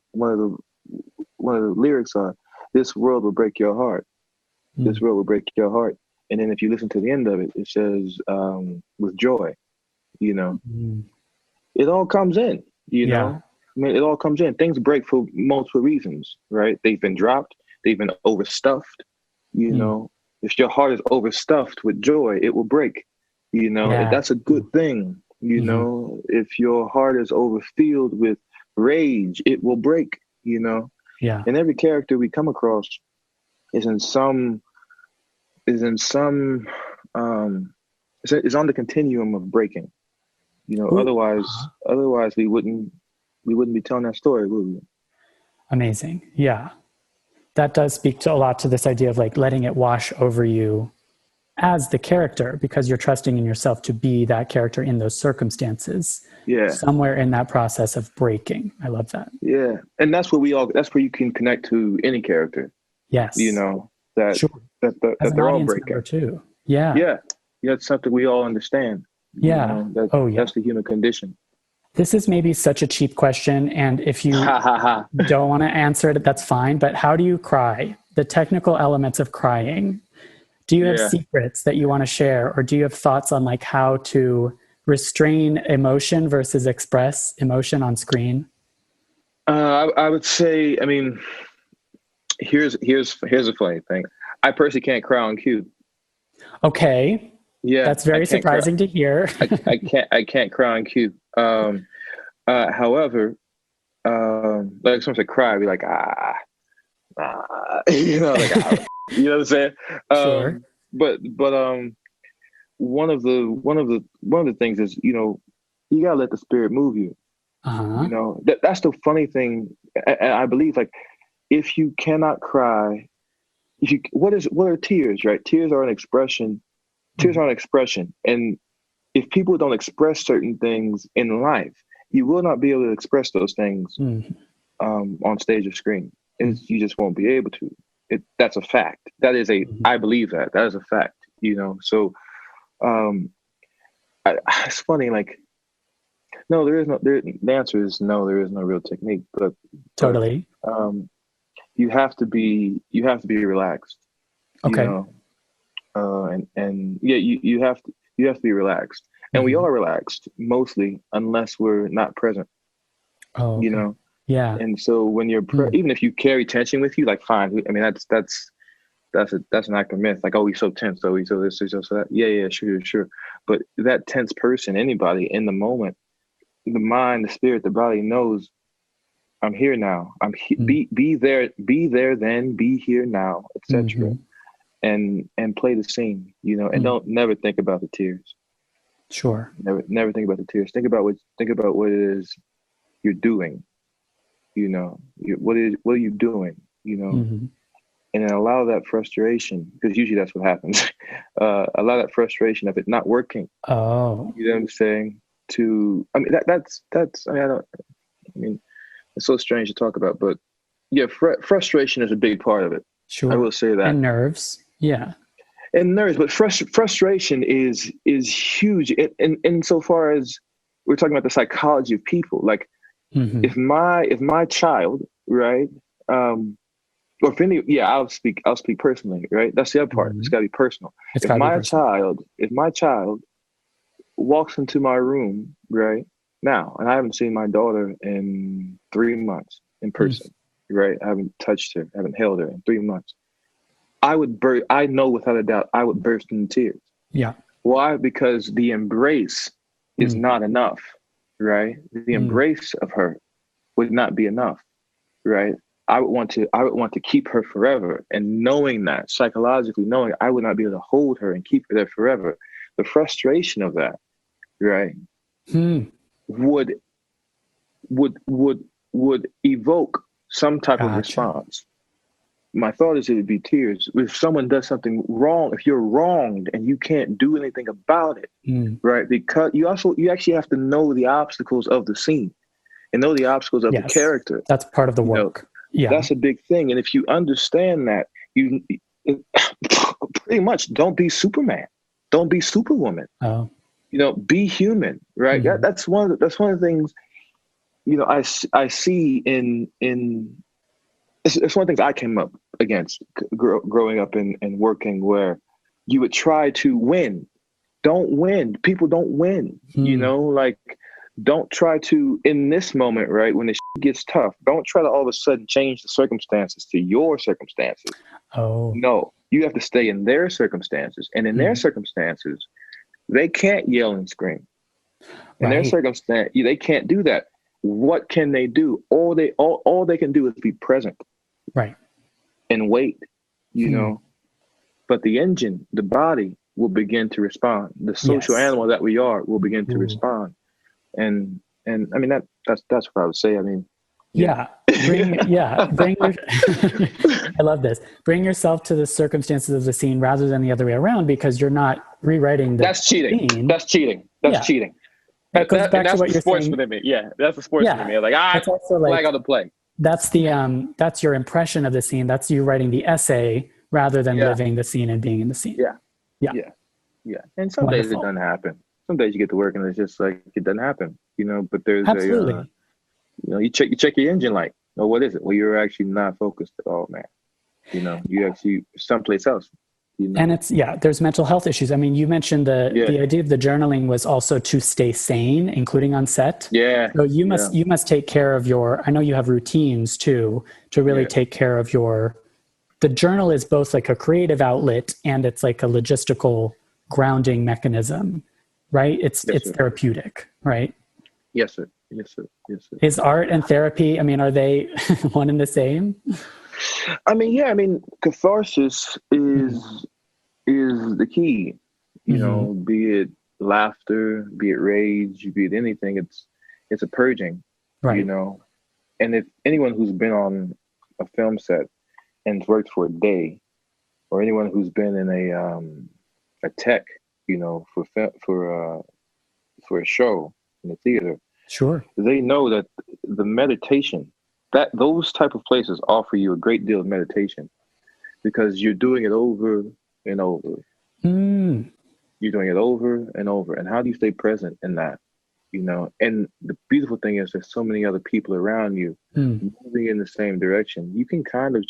the lyrics are, "This world will break your heart. This world will break your heart." And then if you listen to the end of it, it says, "with joy," you know. It all comes in, you know. I mean, it all comes in. Things break for multiple reasons, right? They've been dropped. They've been overstuffed, you know. If your heart is overstuffed with joy, it will break, you know. That's a good thing, you know. If your heart is overfilled with rage, it will break, you know. And every character we come across is on the continuum of breaking, you know. Otherwise we wouldn't be telling that story, would we? Amazing. Yeah. That does speak to a lot to this idea of like letting it wash over you as the character, because you're trusting in yourself to be that character in those circumstances. Yeah. Somewhere in that process of breaking. I love that. Yeah. And that's where you can connect to any character. Yes. You know, that sure. that they're all breaking. Too. Yeah. Yeah. Yeah. It's something we all understand. Yeah. You know, that's the human condition. This is maybe such a cheap question. And if you don't want to answer it, that's fine. But how do you cry? The technical elements of crying. Do you have secrets that you want to share? Or do you have thoughts on like how to restrain emotion versus express emotion on screen? I would say, I mean, here's a funny thing. I personally can't cry on cue. Okay. Yeah. That's very surprising to hear. I can't cry on cue. However, like someone said cry, I'd be like, you know, like, you know what I'm saying? Sure. But one of the things is, you know, you gotta let the spirit move you. Uh-huh. You know, that's the funny thing. And I believe, like, if you cannot cry, what are tears, right? Tears are an expression. Tears are an expression. And if people don't express certain things in life, you will not be able to express those things on stage or screen. You just won't be able to. That's a fact. That is I believe that. That is a fact, you know? So it's funny, like, no, the answer is no, there is no real technique, but totally. You have to be relaxed. Okay. You know? And yeah, you have to be relaxed. And we are relaxed mostly unless we're not present. Oh, okay. You know? Yeah. And so when you're even if you carry tension with you, like, fine. I mean, that's an act of myth. Like, oh, he's so tense, oh, he's so this, he's so that. Yeah, sure. But that tense person, anybody in the moment, the mind, the spirit, the body knows, I'm here now. Be there then, be here now, etc. And play the scene, you know, and don't never think about the tears. Sure. Never think about the tears. Think about what it is you're doing. You know, what are you doing? You know, and then allow that frustration, because usually that's what happens. Allow that frustration of it not working. Oh, you know what I'm saying? That's. I mean, it's so strange to talk about, but yeah, frustration is a big part of it. Sure, I will say that. And nerves, yeah. And nerves, but frustration is huge. In so far as we're talking about the psychology of people, like. If my child, right, or if any, I'll speak personally, right? That's the other part. It's got to be personal. If my child walks into my room right now, and I haven't seen my daughter in 3 months in person, right? I haven't touched her, I haven't held her in 3 months. I know without a doubt, I would burst into tears. Yeah. Why? Because the embrace is not enough. Right, the embrace of her would not be enough, right? I would want to keep her forever, and knowing that, psychologically knowing, I would not be able to hold her and keep her there forever. The frustration of that, right, would evoke some type of response. My thought is it would be tears. If someone does something wrong, if you're wronged and you can't do anything about it, right? Because you actually have to know the obstacles of the scene and know the obstacles of the character. That's part of the work. That's a big thing. And if you understand that, you pretty much don't be Superman, don't be Superwoman. Oh, you know, be human, right? That's one of the things. You know, I see in. It's one of the things I came up against growing up and working, where you would try to win. Don't win. People don't win. You know, like, don't try to, in this moment, right, when the shit gets tough, don't try to all of a sudden change the circumstances to your circumstances. Oh. No, you have to stay in their circumstances. And in their circumstances, they can't yell and scream. In their circumstance, they can't do that. What can they do? All they can do is be present. Right. And wait, you know. But the engine, the body, will begin to respond. The social animal that we are will begin to respond. And I mean, that's what I would say. I mean, Yeah. Bring your, I love this. Bring yourself to the circumstances of the scene rather than the other way around, because you're not rewriting the That's cheating. scene. That's cheating. That's cheating. It goes back to what the you're saying. sportsman in me. Yeah, that's the sportsman in me. Like, it's also like, flag on the play. That's the that's your impression of the scene. That's you writing the essay rather than living the scene and being in the scene. Yeah. And some days it doesn't happen. Some days you get to work and it's just like it doesn't happen, But there's absolutely. You check your engine light. Oh, what is it? Well, you're actually not focused at all, man. You actually someplace else. And it's there's mental health issues. I mean, you mentioned the idea of the journaling was also to stay sane, including on set. Yeah. So you must take care of I know you have routines too, to really take care of the journal is both like a creative outlet and it's like a logistical grounding mechanism, right? It's therapeutic, right? Yes, sir. Is art and therapy, I mean, are they one and the same? I mean, catharsis is the key, be it laughter, be it rage, be it anything. It's a purging, right? And if anyone who's been on a film set and worked for a day, or anyone who's been in a tech, for a show in the theater, sure, they know that the meditation, that those type of places offer you a great deal of meditation because you're doing it over and over. You're doing it over and over. And how do you stay present in that? And the beautiful thing is there's so many other people around you moving in the same direction. You can kind of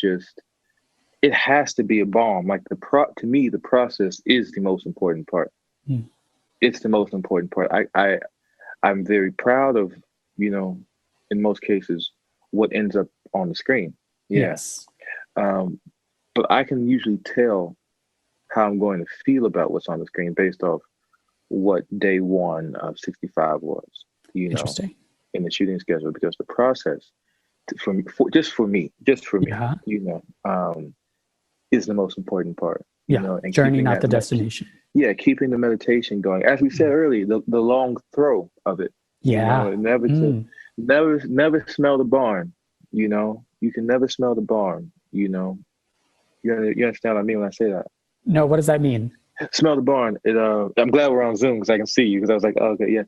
it has to be a balm. Like to me, the process is the most important part. It's the most important part. I'm very proud of, in most cases, what ends up on the screen. Yes. But I can usually tell how I'm going to feel about what's on the screen based off what day one of 65 was, Interesting. In the shooting schedule, because the process just for me, is the most important part. And journey, not the destination. Keeping the meditation going. As we said earlier, the long throw of it. Never smell the barn. You can never smell the barn. You understand what I mean when I say that? No, what does that mean? Smell the barn. I'm glad we're on Zoom because I can see you. Because I was like, oh, okay, yeah.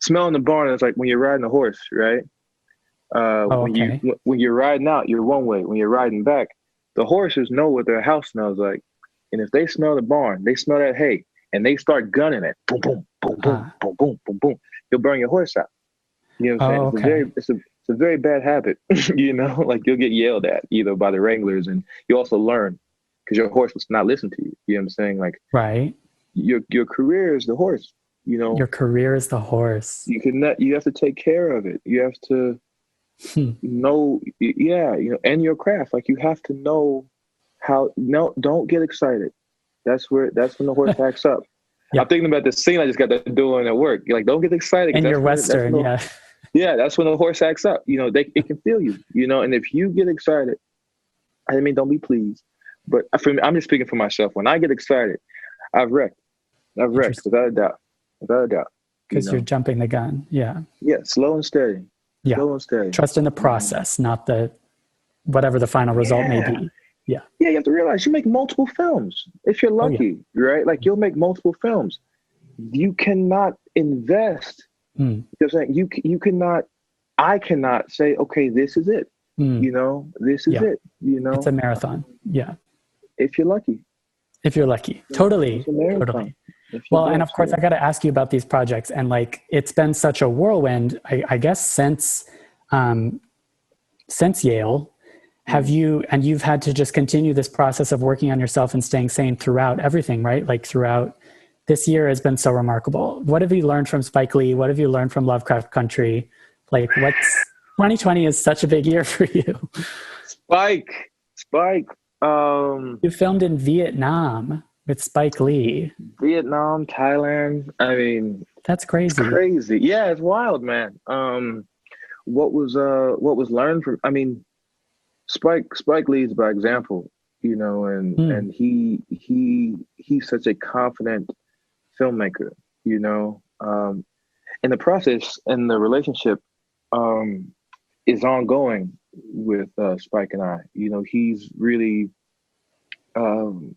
Smelling the barn is like when you're riding a horse, right? When you're riding out, you're one way. When you're riding back, the horses know what their house smells like, and if they smell the barn, they smell that hay, and they start gunning it. Boom, boom, boom, boom, boom, boom, boom, boom. You'll burn your horse out. You know what I'm saying? It's a very bad habit. Like you'll get yelled at either by the wranglers, and you also learn because your horse will not listen to you. You know what I'm saying? Like right. Your career is the horse. Your career is the horse. You have to take care of it. You have to know, and your craft. Like you have to know how. No, don't get excited. That's when the horse acts up. Yep. I'm thinking about the scene I just got done doing at work. You're like, don't get excited. And you're Western, that's when the horse acts up. It can feel you. And if you get excited, I mean, don't be pleased. But for me, I'm just speaking for myself. When I get excited, I've wrecked without a doubt. Because you're jumping the gun. Yeah. Yeah. Slow and steady. Yeah. Slow and steady. Trust in the process, not whatever the final result may be. Yeah. Yeah. You have to realize you make multiple films. If you're lucky, right? Like you'll make multiple films. You cannot invest. Because you cannot, I cannot say, okay, this is it. This is it. It's a marathon. Yeah. If you're lucky. Totally. Well, and of course, I got to ask you about these projects. And like, it's been such a whirlwind, I guess, since Yale. You've had to just continue this process of working on yourself and staying sane throughout everything, right? Like throughout this year has been so remarkable. What have you learned from Spike Lee? What have you learned from Lovecraft Country? Like 2020 is such a big year for you. Spike. You filmed in Vietnam with Spike Lee. Vietnam, Thailand. I mean, that's crazy. It's crazy. Yeah, it's wild, man. What was learned from? I mean, Spike Lee's by example, and he's such a confident filmmaker, in the process and the relationship. is ongoing with Spike and I. You know, he's really become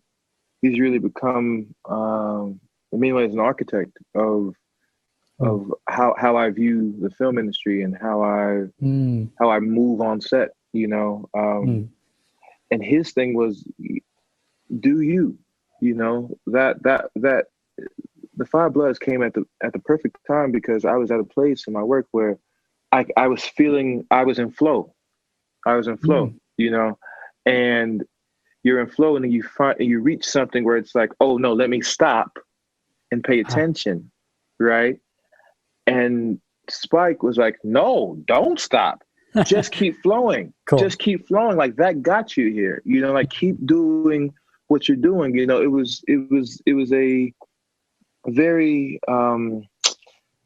in many ways an architect of how I view the film industry and how I move on set. You know, and his thing was, do you? You know, that the Five Bloods came at the perfect time, because I was at a place in my work where I was feeling I was in flow. You know, and you're in flow, and then you reach something where it's like, oh no, let me stop and pay attention, right? And Spike was like, no, don't stop. Just keep flowing. Cool. Just keep flowing. Like, that got you here. You know, like, keep doing what you're doing. You know, it was a very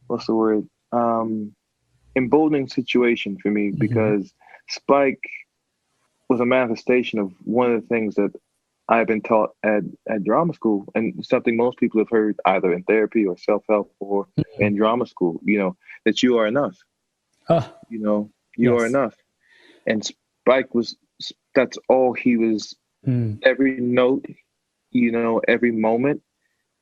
what's the word? Emboldening situation for me, because Spike was a manifestation of one of the things that I've been taught at drama school, and something most people have heard either in therapy or self-help or in drama school, you know, that you are enough. You know, you are enough. And Spike that's all he was. Every note, you know, every moment,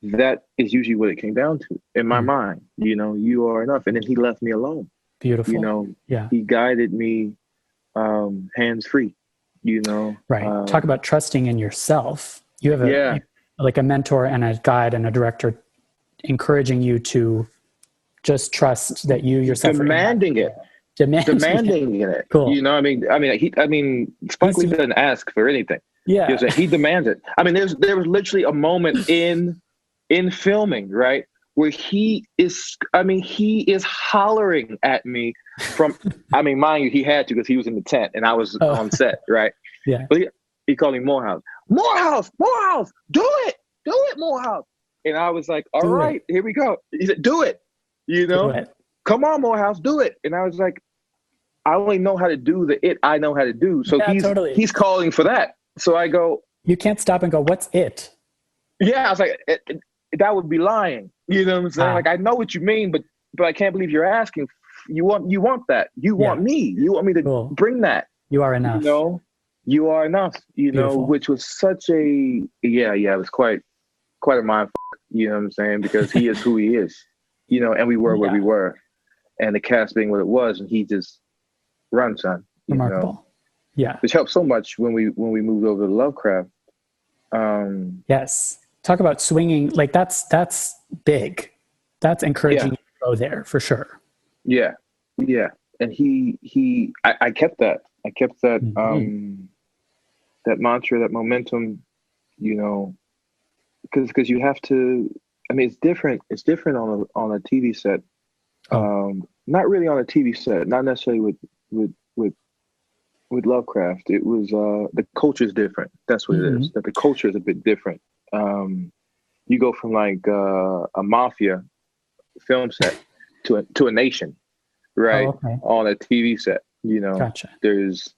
that is usually what it came down to in my mind. You know, you are enough. And then he left me alone. Beautiful. You know, he guided me hands-free, you know. Right. Talk about trusting in yourself. You have like a mentor and a guide and a director encouraging you to just trust that you yourself demanding it. Cool. You know, I mean, Spike Lee doesn't ask for anything. Yeah. You know, he demands it. I mean, there was literally a moment in filming, right, where he is hollering at me from, I mean, mind you, he had to, because he was in the tent and I was on set, right? Yeah. But he called me Morehouse, do it, Morehouse. And I was like, all right, here we go. He said, do it, you know, come on, Morehouse, do it. And I was like, I only know how to do the it I know how to do. So he's calling for that. So I go, you can't stop and go, what's it? Yeah, I was like, that would be lying. You know what I'm saying? Like, I know what you mean, but I can't believe you're asking. You want that. You want me. You want me to bring that. You are enough. You know, you are enough. You Beautiful. know, which was such a it was quite a mind. You know what I'm saying? Because he is who he is. You know, and we were where we were, and the cast being what it was, and he just run, son. Remarkable. Know? Yeah, which helped so much when we moved over to Lovecraft. Yes, talk about swinging. Like, that's big. That's encouraging you to go there for sure. Yeah, and I kept that. I kept that that mantra, that momentum. You know, because you have to. I mean, it's different. It's different on a TV set. Not really on a TV set. Not necessarily with Lovecraft. It was the culture is different. That's what it is. That the culture is a bit different. You go from like a mafia film set to a nation, right? On a TV set. You know, gotcha. There's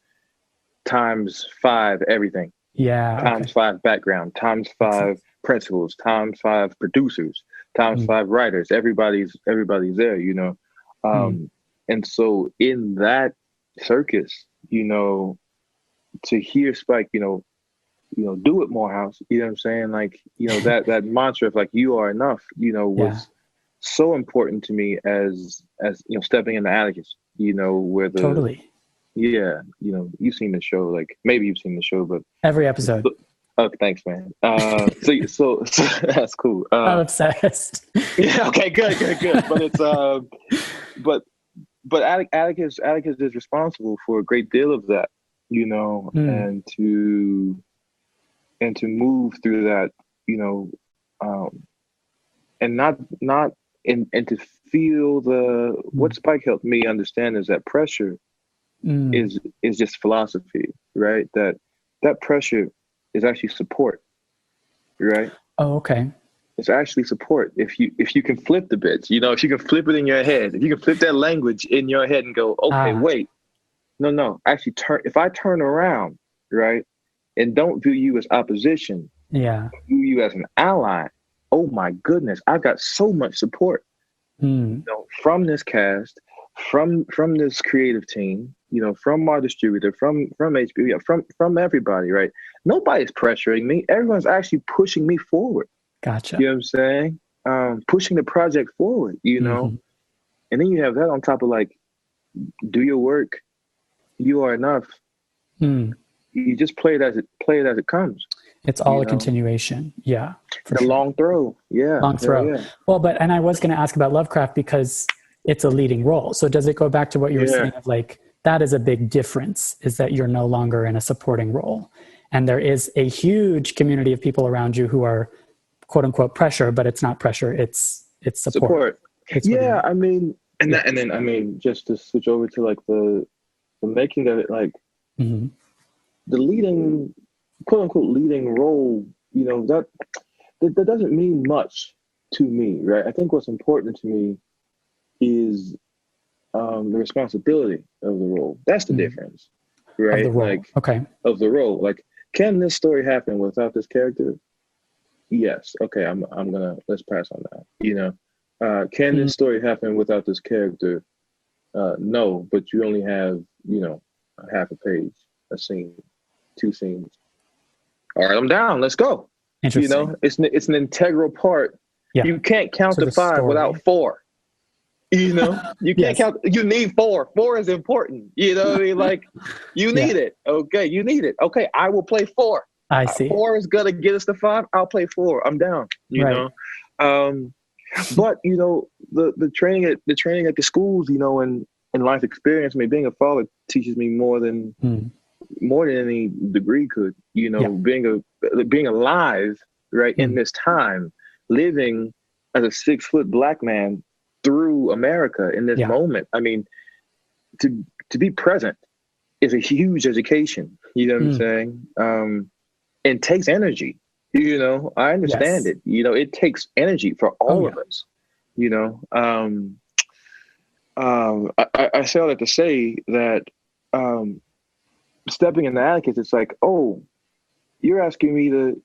×5 everything. Yeah. ×5 background. ×5 principals. ×5 producers. ×5 writers. Everybody's there. You know, and so in that circus, you know, to hear Spike, you know, do it, Morehouse. You know what I'm saying? Like, you know, that mantra of like, you are enough, you know, was so important to me as you know, stepping into Atticus, you know, where the you know, you've seen the show, like maybe you've seen the show, but every episode. Oh, thanks, man. So that's cool. I'm obsessed. Yeah. Okay. Good. But it's but Atticus is responsible for a great deal of that, you know, and to move through that, you know, and not and to feel what Spike helped me understand is that pressure is just philosophy, right? That pressure is actually support, right? Oh, okay. It's actually support. If you can flip the bits, you know, if you can flip it in your head, if you can flip that language in your head and go, okay, wait, no, actually if I turn around, right, and don't view you as opposition, view you as an ally, oh my goodness, I've got so much support, you know, from this cast, from this creative team, from our distributor, from HBO, from everybody, right? Nobody's pressuring me. Everyone's actually pushing me forward. Gotcha. You know what I'm saying? Pushing the project forward, Mm-hmm. And then you have that on top of like, do your work. You are enough. Mm. You just play it as it comes. It's all a continuation. Yeah. The long throw. Yeah. Long throw. Yeah. Well, and I was going to ask about Lovecraft because it's a leading role. So does it go back to what you were saying of like, that is a big difference, is that you're no longer in a supporting role. And there is a huge community of people around you who are quote unquote pressure, but it's not pressure. It's support. Yeah. I mean, and then, I mean, just to switch over to like the making of it, like mm-hmm. the leading, quote unquote, leading role, that doesn't mean much to me, right? I think what's important to me is the responsibility of the role. That's the difference, right? Of the role. Like, okay. Of the role. Like, can this story happen without this character? Yes. Okay. Let's pass on that. Can this story happen without this character? No, but you only have, a half a page, a scene, 2 scenes. All right, I'm down. Let's go. Interesting. It's an integral part. Yeah. You can't count to 5 story. Without 4. You can't count. You need 4. 4 is important. You know what I mean? Like, you need it. Okay, you need it. Okay, I will play 4. I see. 4 is gonna get us to 5. I'll play 4. I'm down. You know. But the training at the schools, and life experience. I mean, being a father teaches me more than any degree could. Being alive, right, in this time, living as a 6-foot Black man through America in this moment. I mean, to be present is a huge education. You know what I'm saying? It takes energy. I understand it. It takes energy for all of us. I say all that to say that stepping in the atticus, it's like, oh, you're asking me to.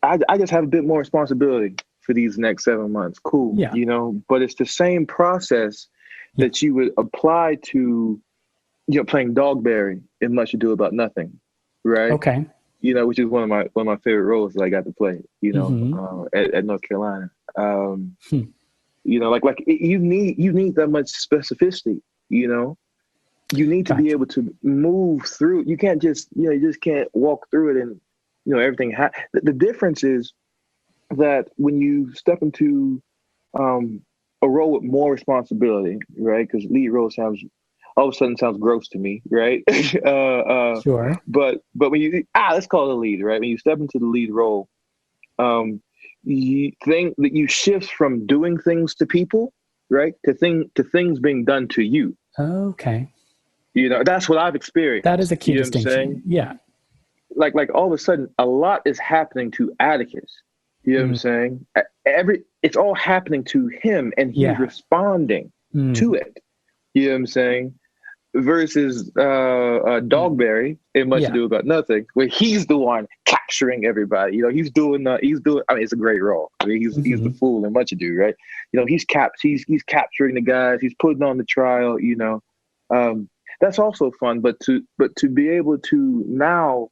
I just have a bit more responsibility for these next 7 months. Cool. Yeah. But it's the same process that you would apply to, playing Dogberry in Much Ado About Nothing, right? Okay. Which is one of my favorite roles that I got to play, at North Carolina. Like you need that much specificity, You need to be able to move through. You can't just, you just can't walk through it and, everything. The difference is that when you step into a role with more responsibility, right? Because lead role all of a sudden sounds gross to me, right? Sure. But when you let's call it a lead, right? When you step into the lead role, you think that you shift from doing things to people, right, to things being done to you. Okay. That's what I've experienced. That is a key distinction. Yeah. Like all of a sudden, a lot is happening to Atticus. You know what I'm saying? It's all happening to him, and he's responding to it. You know what I'm saying? Versus Dogberry in Much Ado About Nothing, where he's the one capturing everybody. He's doing. I mean, it's a great role. I mean, he's the fool in Much Ado, right? He's capturing the guys. He's putting on the trial. That's also fun. But to be able to now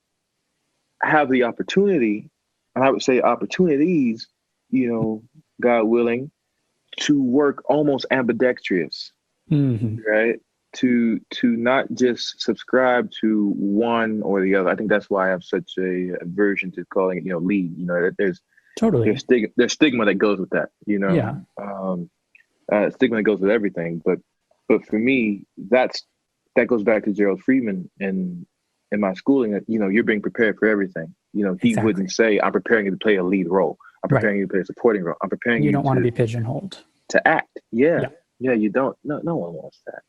have the opportunity, and I would say opportunities, God willing, to work almost ambidextrous, right? To not just subscribe to one or the other. I think that's why I have such a aversion to calling it, lead. There's stigma that goes with that. Stigma that goes with everything. But for me, that goes back to Gerald Friedman and in my schooling. That you're being prepared for everything. He wouldn't say, "I'm preparing you to play a lead role. I'm preparing you to play a supporting role. I'm preparing you." You don't want to be pigeonholed. To act. Yeah. You don't. No one wants that.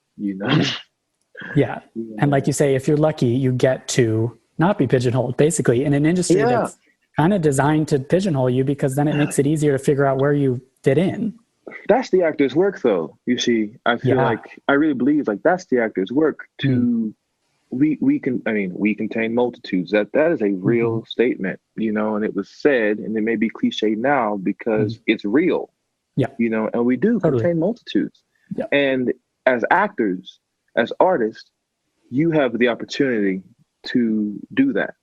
Yeah. And like you say, if you're lucky, you get to not be pigeonholed, basically, in an industry that's kind of designed to pigeonhole you, because then it makes it easier to figure out where you fit in. That's the actor's work, though. You see, I feel like I really believe like that's the actor's work to we contain multitudes. That is a real statement, and it was said, and it may be cliche now because it's real. Yeah. And we do contain multitudes. Yeah. And as actors, as artists, you have the opportunity to do that,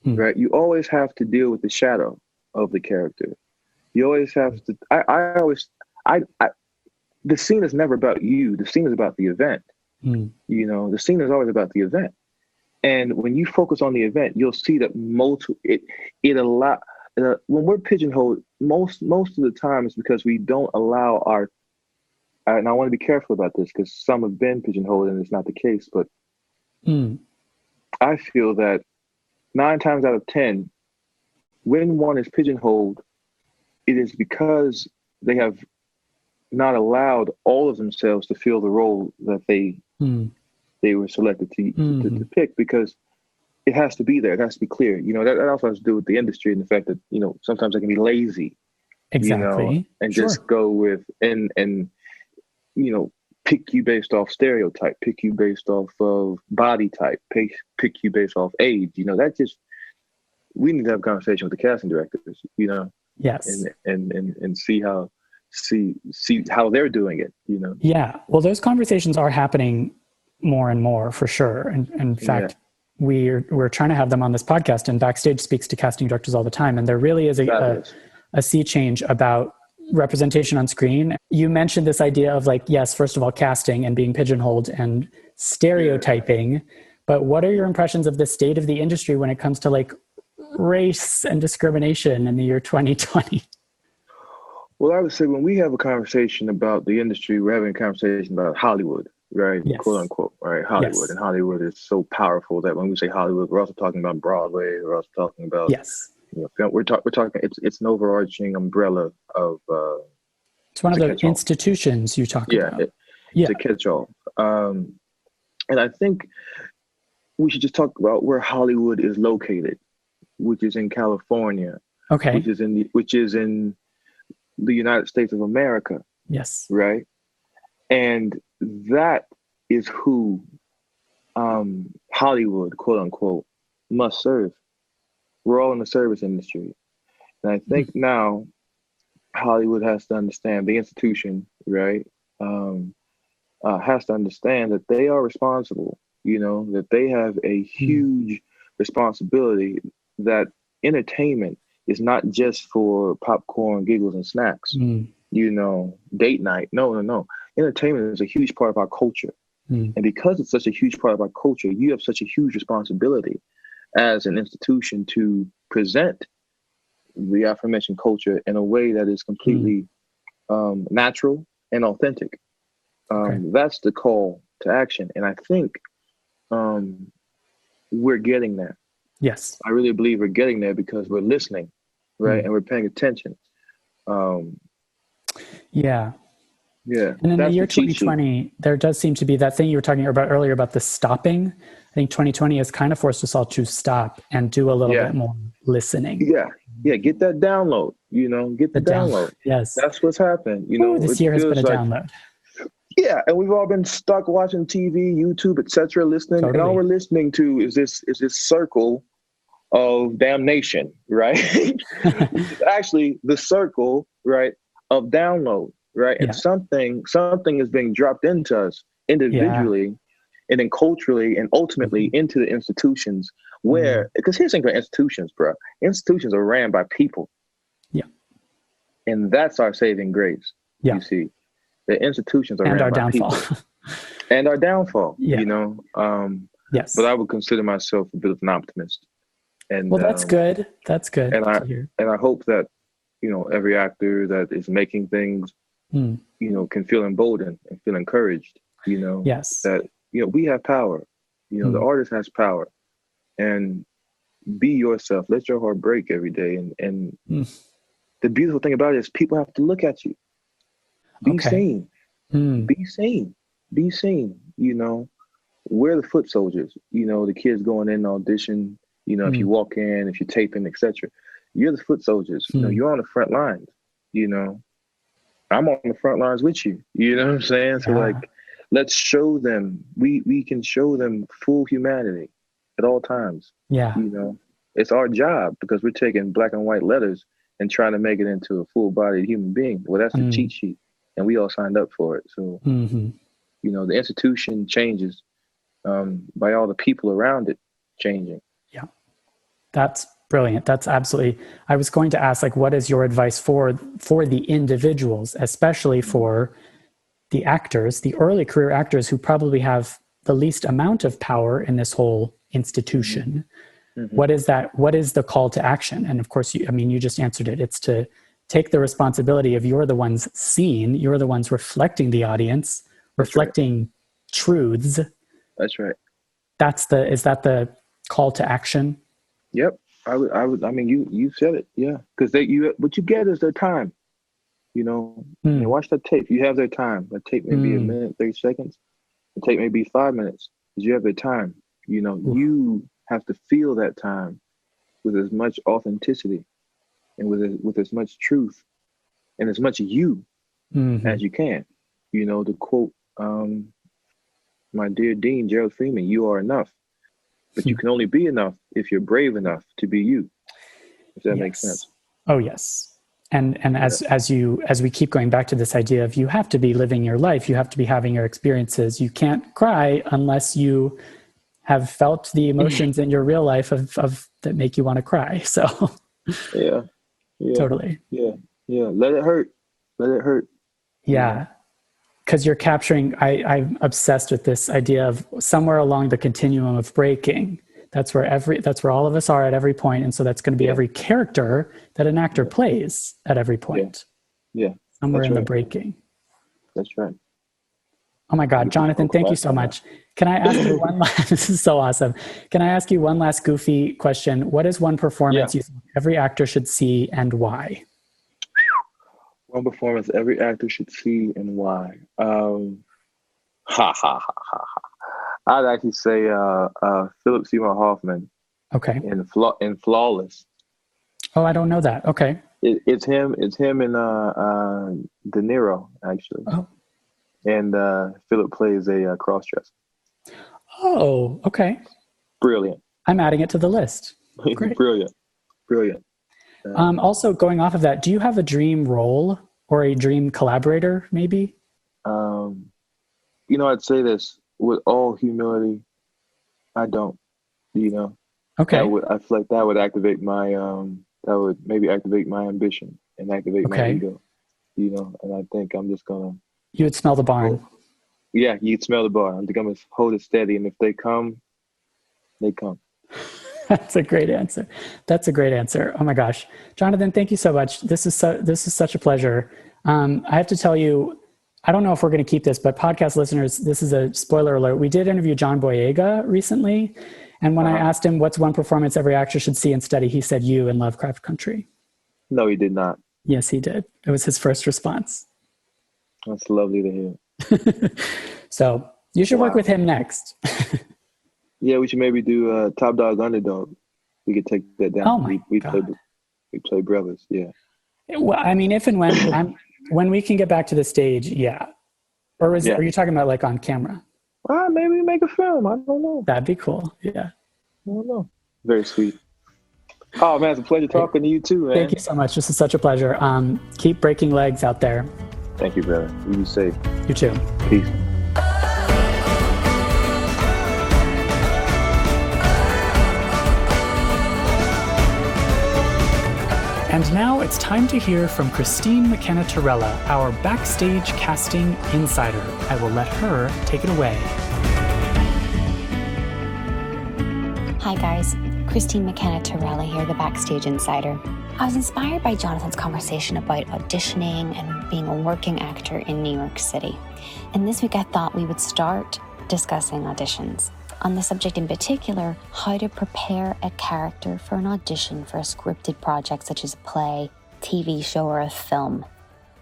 right? You always have to deal with the shadow of the character. You always have to. The scene is never about you. The scene is about the event. You know, the scene is always about the event. And when you focus on the event, you'll see that when we're pigeonholed, most of the time it's because we don't allow and I want to be careful about this because some have been pigeonholed and it's not the case, but I feel that 9 times out of 10, when one is pigeonholed, it is because they have not allowed all of themselves to fill the role that they were selected to pick, because it has to be there. It has to be clear. You know, that also has to do with the industry and the fact that, you know, sometimes they can be lazy. Exactly. You know, and just go with and you know, pick you based off stereotype, pick you based off of body type, pick you based off age. You know, we need to have a conversation with the casting directors, you know. Yes. And see how they're doing it, you know. Yeah. Well, those conversations are happening more and more for sure. And in fact, we're trying to have them on this podcast, and Backstage speaks to casting directors all the time. And there really is a sea change about representation on screen. You mentioned this idea of like, yes, first of all, casting and being pigeonholed and stereotyping, but what are your impressions of the state of the industry when it comes to like race and discrimination in the year 2020? Well, I would say when we have a conversation about the industry, we're having a conversation about Hollywood, right? Yes. Quote unquote, right? Hollywood. Yes. And Hollywood is so powerful that when we say Hollywood, we're also talking about Broadway. We're also talking about, you know, we're talking, it's an overarching umbrella of, it's one of the institutions you talk about. It's a catch-all. And I think we should just talk about where Hollywood is located, which is in California. Okay. Which is in the United States of America. Yes. Right. And that is who Hollywood, quote unquote, must serve. We're all in the service industry. And I think now Hollywood has to understand, the institution, right, has to understand that they are responsible, you know, that they have a huge responsibility, that entertainment is not just for popcorn, giggles, and snacks, you know, date night. No. Entertainment is a huge part of our culture. And because it's such a huge part of our culture, you have such a huge responsibility as an institution to present the aforementioned culture in a way that is completely natural and authentic. That's the call to action. And I think we're getting there. Yes. I really believe we're getting there because we're listening, right? And we're paying attention. Yeah. Yeah. And in the year 2020, there does seem to be that thing you were talking about earlier about the stopping. I think 2020 has kind of forced us all to stop and do a little bit more listening. Yeah. Get that download, you know, get the download. Yes. That's what's happened. You know, this year has been a download. Yeah. And we've all been stuck watching TV, YouTube, etc., listening. Totally. And all we're listening to is this circle of damnation, right? It's actually the circle, right, of download, right? And something is being dropped into us individually and then culturally and ultimately into the institutions where, because here's the thing about institutions, bro. Institutions are ran by people. Yeah. And that's our saving grace. Yeah. You see, the institutions are ran by people. And our downfall, you know? Yes. But I would consider myself a bit of an optimist. And, well, that's good. That's good. And I hope that, you know, every actor that is making things, you know, can feel emboldened and feel encouraged, you know, that, you know, we have power, you know, the artist has power, and be yourself, let your heart break every day. And the beautiful thing about it is people have to look at you, be seen, be seen, you know, we're the foot soldiers, you know, the kids going in audition, you know, if you walk in, if you're taping, etc., you're the foot soldiers. You know, you're on the front lines. You know, I'm on the front lines with you. You know what I'm saying? So like, let's show them. We can show them full humanity at all times. Yeah. You know, it's our job because we're taking black and white letters and trying to make it into a full-bodied human being. Well, that's the cheat sheet, and we all signed up for it. So The institution changes by all the people around it changing. Yeah, that's brilliant. That's absolutely. I was going to ask, like, what is your advice for the individuals, especially for the actors, the early career actors who probably have the least amount of power in this whole institution? Mm-hmm. What is that? What is the call to action? And of course, you just answered it. It's to take the responsibility of you're the ones seeing, you're the ones reflecting the audience, reflecting truths. That's right. Is that the call to action? Yep. I would. I mean, you said it. Yeah. Because what you get is their time. Watch that tape. You have their time. That tape may be a minute, 30 seconds. The tape may be 5 minutes. Because you have their time. You have to feel that time with as much authenticity and with as much truth and as much you as you can. To quote my dear Dean, Gerald Freeman, you are enough. But you can only be enough if you're brave enough to be you. If that makes sense. Oh, yes. And as we keep going back to this idea of you have to be living your life, you have to be having your experiences. You can't cry unless you have felt the emotions in your real life of that make you want to cry. So yeah, totally. Yeah. Let it hurt. Yeah. Because you're capturing, I'm obsessed with this idea of somewhere along the continuum of breaking. That's where all of us are at every point. And so that's going to be every character that an actor plays at every point. Yeah. Somewhere in the breaking. That's right. Oh my God, Jonathan, thank you so much. Can I ask you this is so awesome. Can I ask you one last goofy question? What is one performance you think every actor should see and why? One performance every actor should see and why. I'd actually say Philip Seymour Hoffman. Okay. In Flawless. Oh, I don't know that. Okay. It's him and De Niro actually. Oh. And Philip plays a cross-dresser. Oh, okay. Brilliant. I'm adding it to the list. Great. Brilliant. Also, going off of that, do you have a dream role or a dream collaborator, maybe? I'd say this with all humility. I don't. Okay. I feel like that would activate my that would maybe activate my ambition and activate my ego. And I think I'm just gonna. You would smell the barn. Yeah, you'd smell the barn. I think I'm gonna hold it steady, and if they come, they come. That's a great answer. Oh my gosh, Jonathan, thank you so much. This is such a pleasure. I have to tell you, I don't know if we're going to keep this, but podcast listeners, this is a spoiler alert. We did interview John Boyega recently, and when I asked him what's one performance every actor should see and study, he said you in Lovecraft Country. No, he did not. Yes, he did. It was his first response. That's lovely to hear. So you should work with him next. Yeah, we should maybe do Top Dog Underdog. We could take that down. Oh my God. We play brothers. Yeah. Well, I mean, if and when we can get back to the stage, yeah. Or are you talking about like on camera? Maybe we make a film. I don't know. That'd be cool. Yeah. I don't know. Very sweet. Oh man, it's a pleasure talking to you too, man. Thank you so much. This is such a pleasure. Keep breaking legs out there. Thank you, brother. You be safe. You too. Peace. And now it's time to hear from Christine McKenna-Torella, our Backstage casting insider. I will let her take it away. Hi guys, Christine McKenna-Torella here, the Backstage insider. I was inspired by Jonathan's conversation about auditioning and being a working actor in New York City. And this week I thought we would start discussing auditions. On the subject in particular, how to prepare a character for an audition for a scripted project such as a play, TV show, or a film.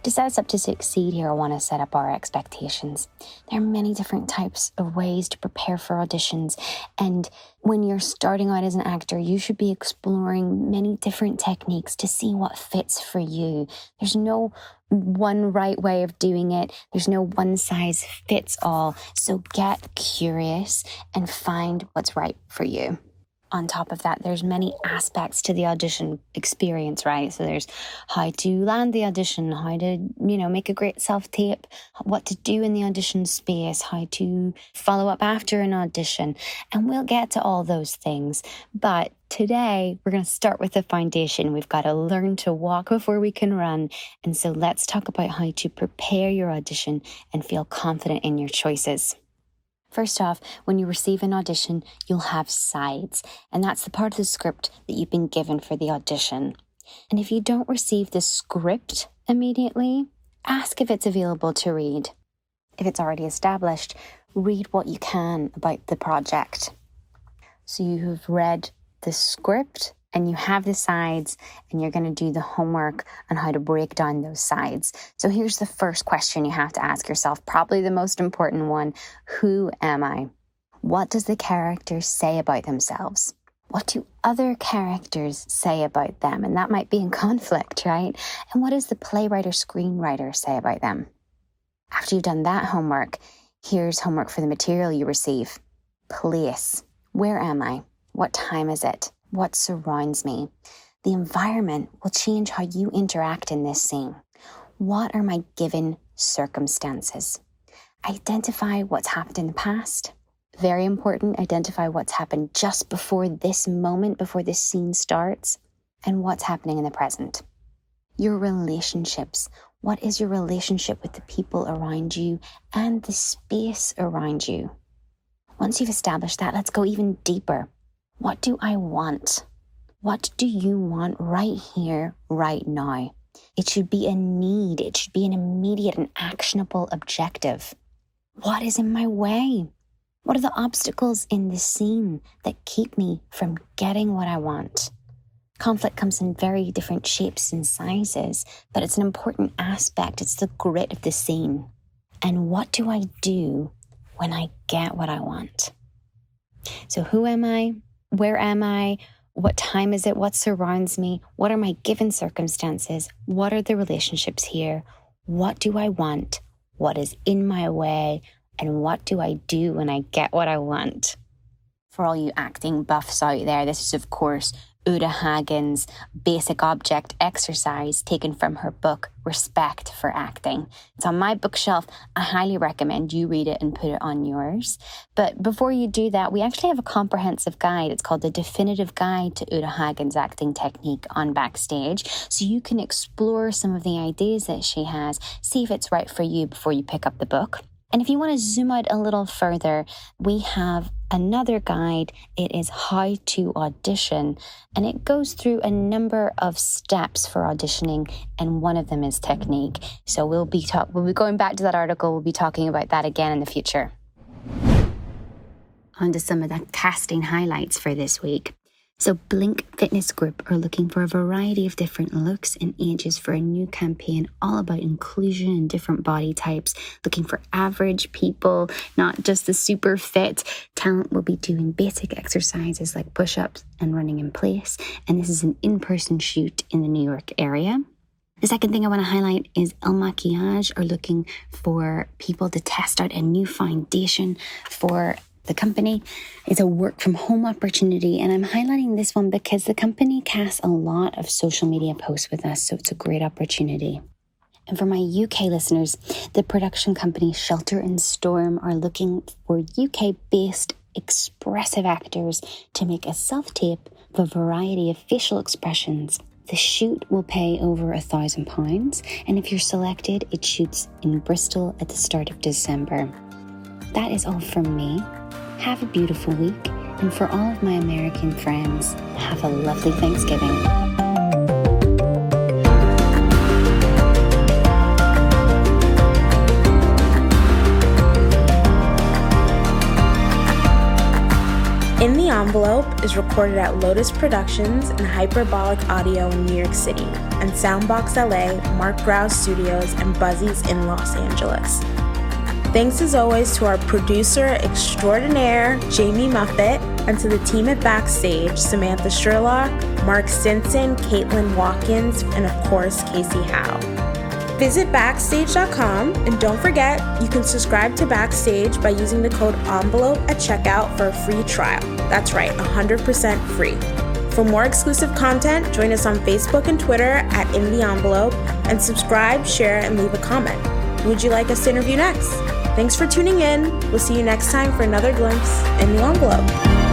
To set us up to succeed here, I want to set up our expectations. There are many different types of ways to prepare for auditions, and when you're starting out as an actor, you should be exploring many different techniques to see what fits for you. There's no one right way of doing it. There's no one size fits all. So get curious and find what's right for you. On top of that, there's many aspects to the audition experience, right? So there's how to land the audition, how to, make a great self-tape, what to do in the audition space, how to follow up after an audition. And we'll get to all those things. But today, we're going to start with the foundation. We've got to learn to walk before we can run. And so let's talk about how to prepare your audition and feel confident in your choices. First off, when you receive an audition, you'll have sides, and that's the part of the script that you've been given for the audition. And if you don't receive the script immediately, ask if it's available to read. If it's already established, read what you can about the project. So you've read the script and you have the sides, and you're going to do the homework on how to break down those sides. So here's the first question you have to ask yourself, probably the most important one. Who am I? What does the character say about themselves? What do other characters say about them? And that might be in conflict, right? And what does the playwright or screenwriter say about them? After you've done that homework, here's homework for the material you receive. Place. Where am I? What time is it? What surrounds me? The environment will change how you interact in this scene. What are my given circumstances? Identify what's happened in the past. Very important, identify what's happened just before this moment, before this scene starts, and what's happening in the present. Your relationships. What is your relationship with the people around you and the space around you? Once you've established that, let's go even deeper. What do I want? What do you want right here, right now? It should be a need. It should be an immediate and actionable objective. What is in my way? What are the obstacles in this scene that keep me from getting what I want? Conflict comes in very different shapes and sizes, but it's an important aspect. It's the grit of the scene. And what do I do when I get what I want? So who am I? Where am I? What time is it? What surrounds me? What are my given circumstances? What are the relationships here? What do I want? What is in my way? And what do I do when I get what I want? For all you acting buffs out there, this is, of course, Uta Hagen's basic object exercise taken from her book, Respect for Acting. It's on my bookshelf. I highly recommend you read it and put it on yours. But before you do that, we actually have a comprehensive guide. It's called The Definitive Guide to Uta Hagen's Acting Technique on Backstage. So you can explore some of the ideas that she has, see if it's right for you before you pick up the book. And if you want to zoom out a little further, we have another guide. It is How to Audition, and it goes through a number of steps for auditioning, and one of them is technique. So we'll be going back to that article. We'll be talking about that again in the future. On to some of the casting highlights for this week. So Blink Fitness Group are looking for a variety of different looks and ages for a new campaign all about inclusion in different body types, looking for average people, not just the super fit. Talent will be doing basic exercises like push-ups and running in place, and this is an in-person shoot in the New York area. The second thing I want to highlight is El Maquillage are looking for people to test out a new foundation for the company. It's a work from home opportunity, and I'm highlighting this one because the company casts a lot of social media posts with us, so it's a great opportunity. And for my UK listeners, the production company Shelter and Storm are looking for UK-based expressive actors to make a self-tape of a variety of facial expressions. The shoot will pay over £1,000, and if you're selected, it shoots in Bristol at the start of December. That is all from me. Have a beautiful week, and for all of my American friends, have a lovely Thanksgiving. In the Envelope is recorded at Lotus Productions and Hyperbolic Audio in New York City, and Soundbox LA, Mark Browse Studios, and Buzzies in Los Angeles. Thanks as always to our producer extraordinaire, Jamie Muffett, and to the team at Backstage, Samantha Sherlock, Mark Stinson, Caitlin Watkins, and of course, Kasey Howe. Visit Backstage.com, and don't forget, you can subscribe to Backstage by using the code ENVELOPE at checkout for a free trial. That's right, 100% free. For more exclusive content, join us on Facebook and Twitter at In the Envelope, and subscribe, share, and leave a comment. Who would you like us to interview next? Thanks for tuning in. We'll see you next time for another glimpse in the envelope.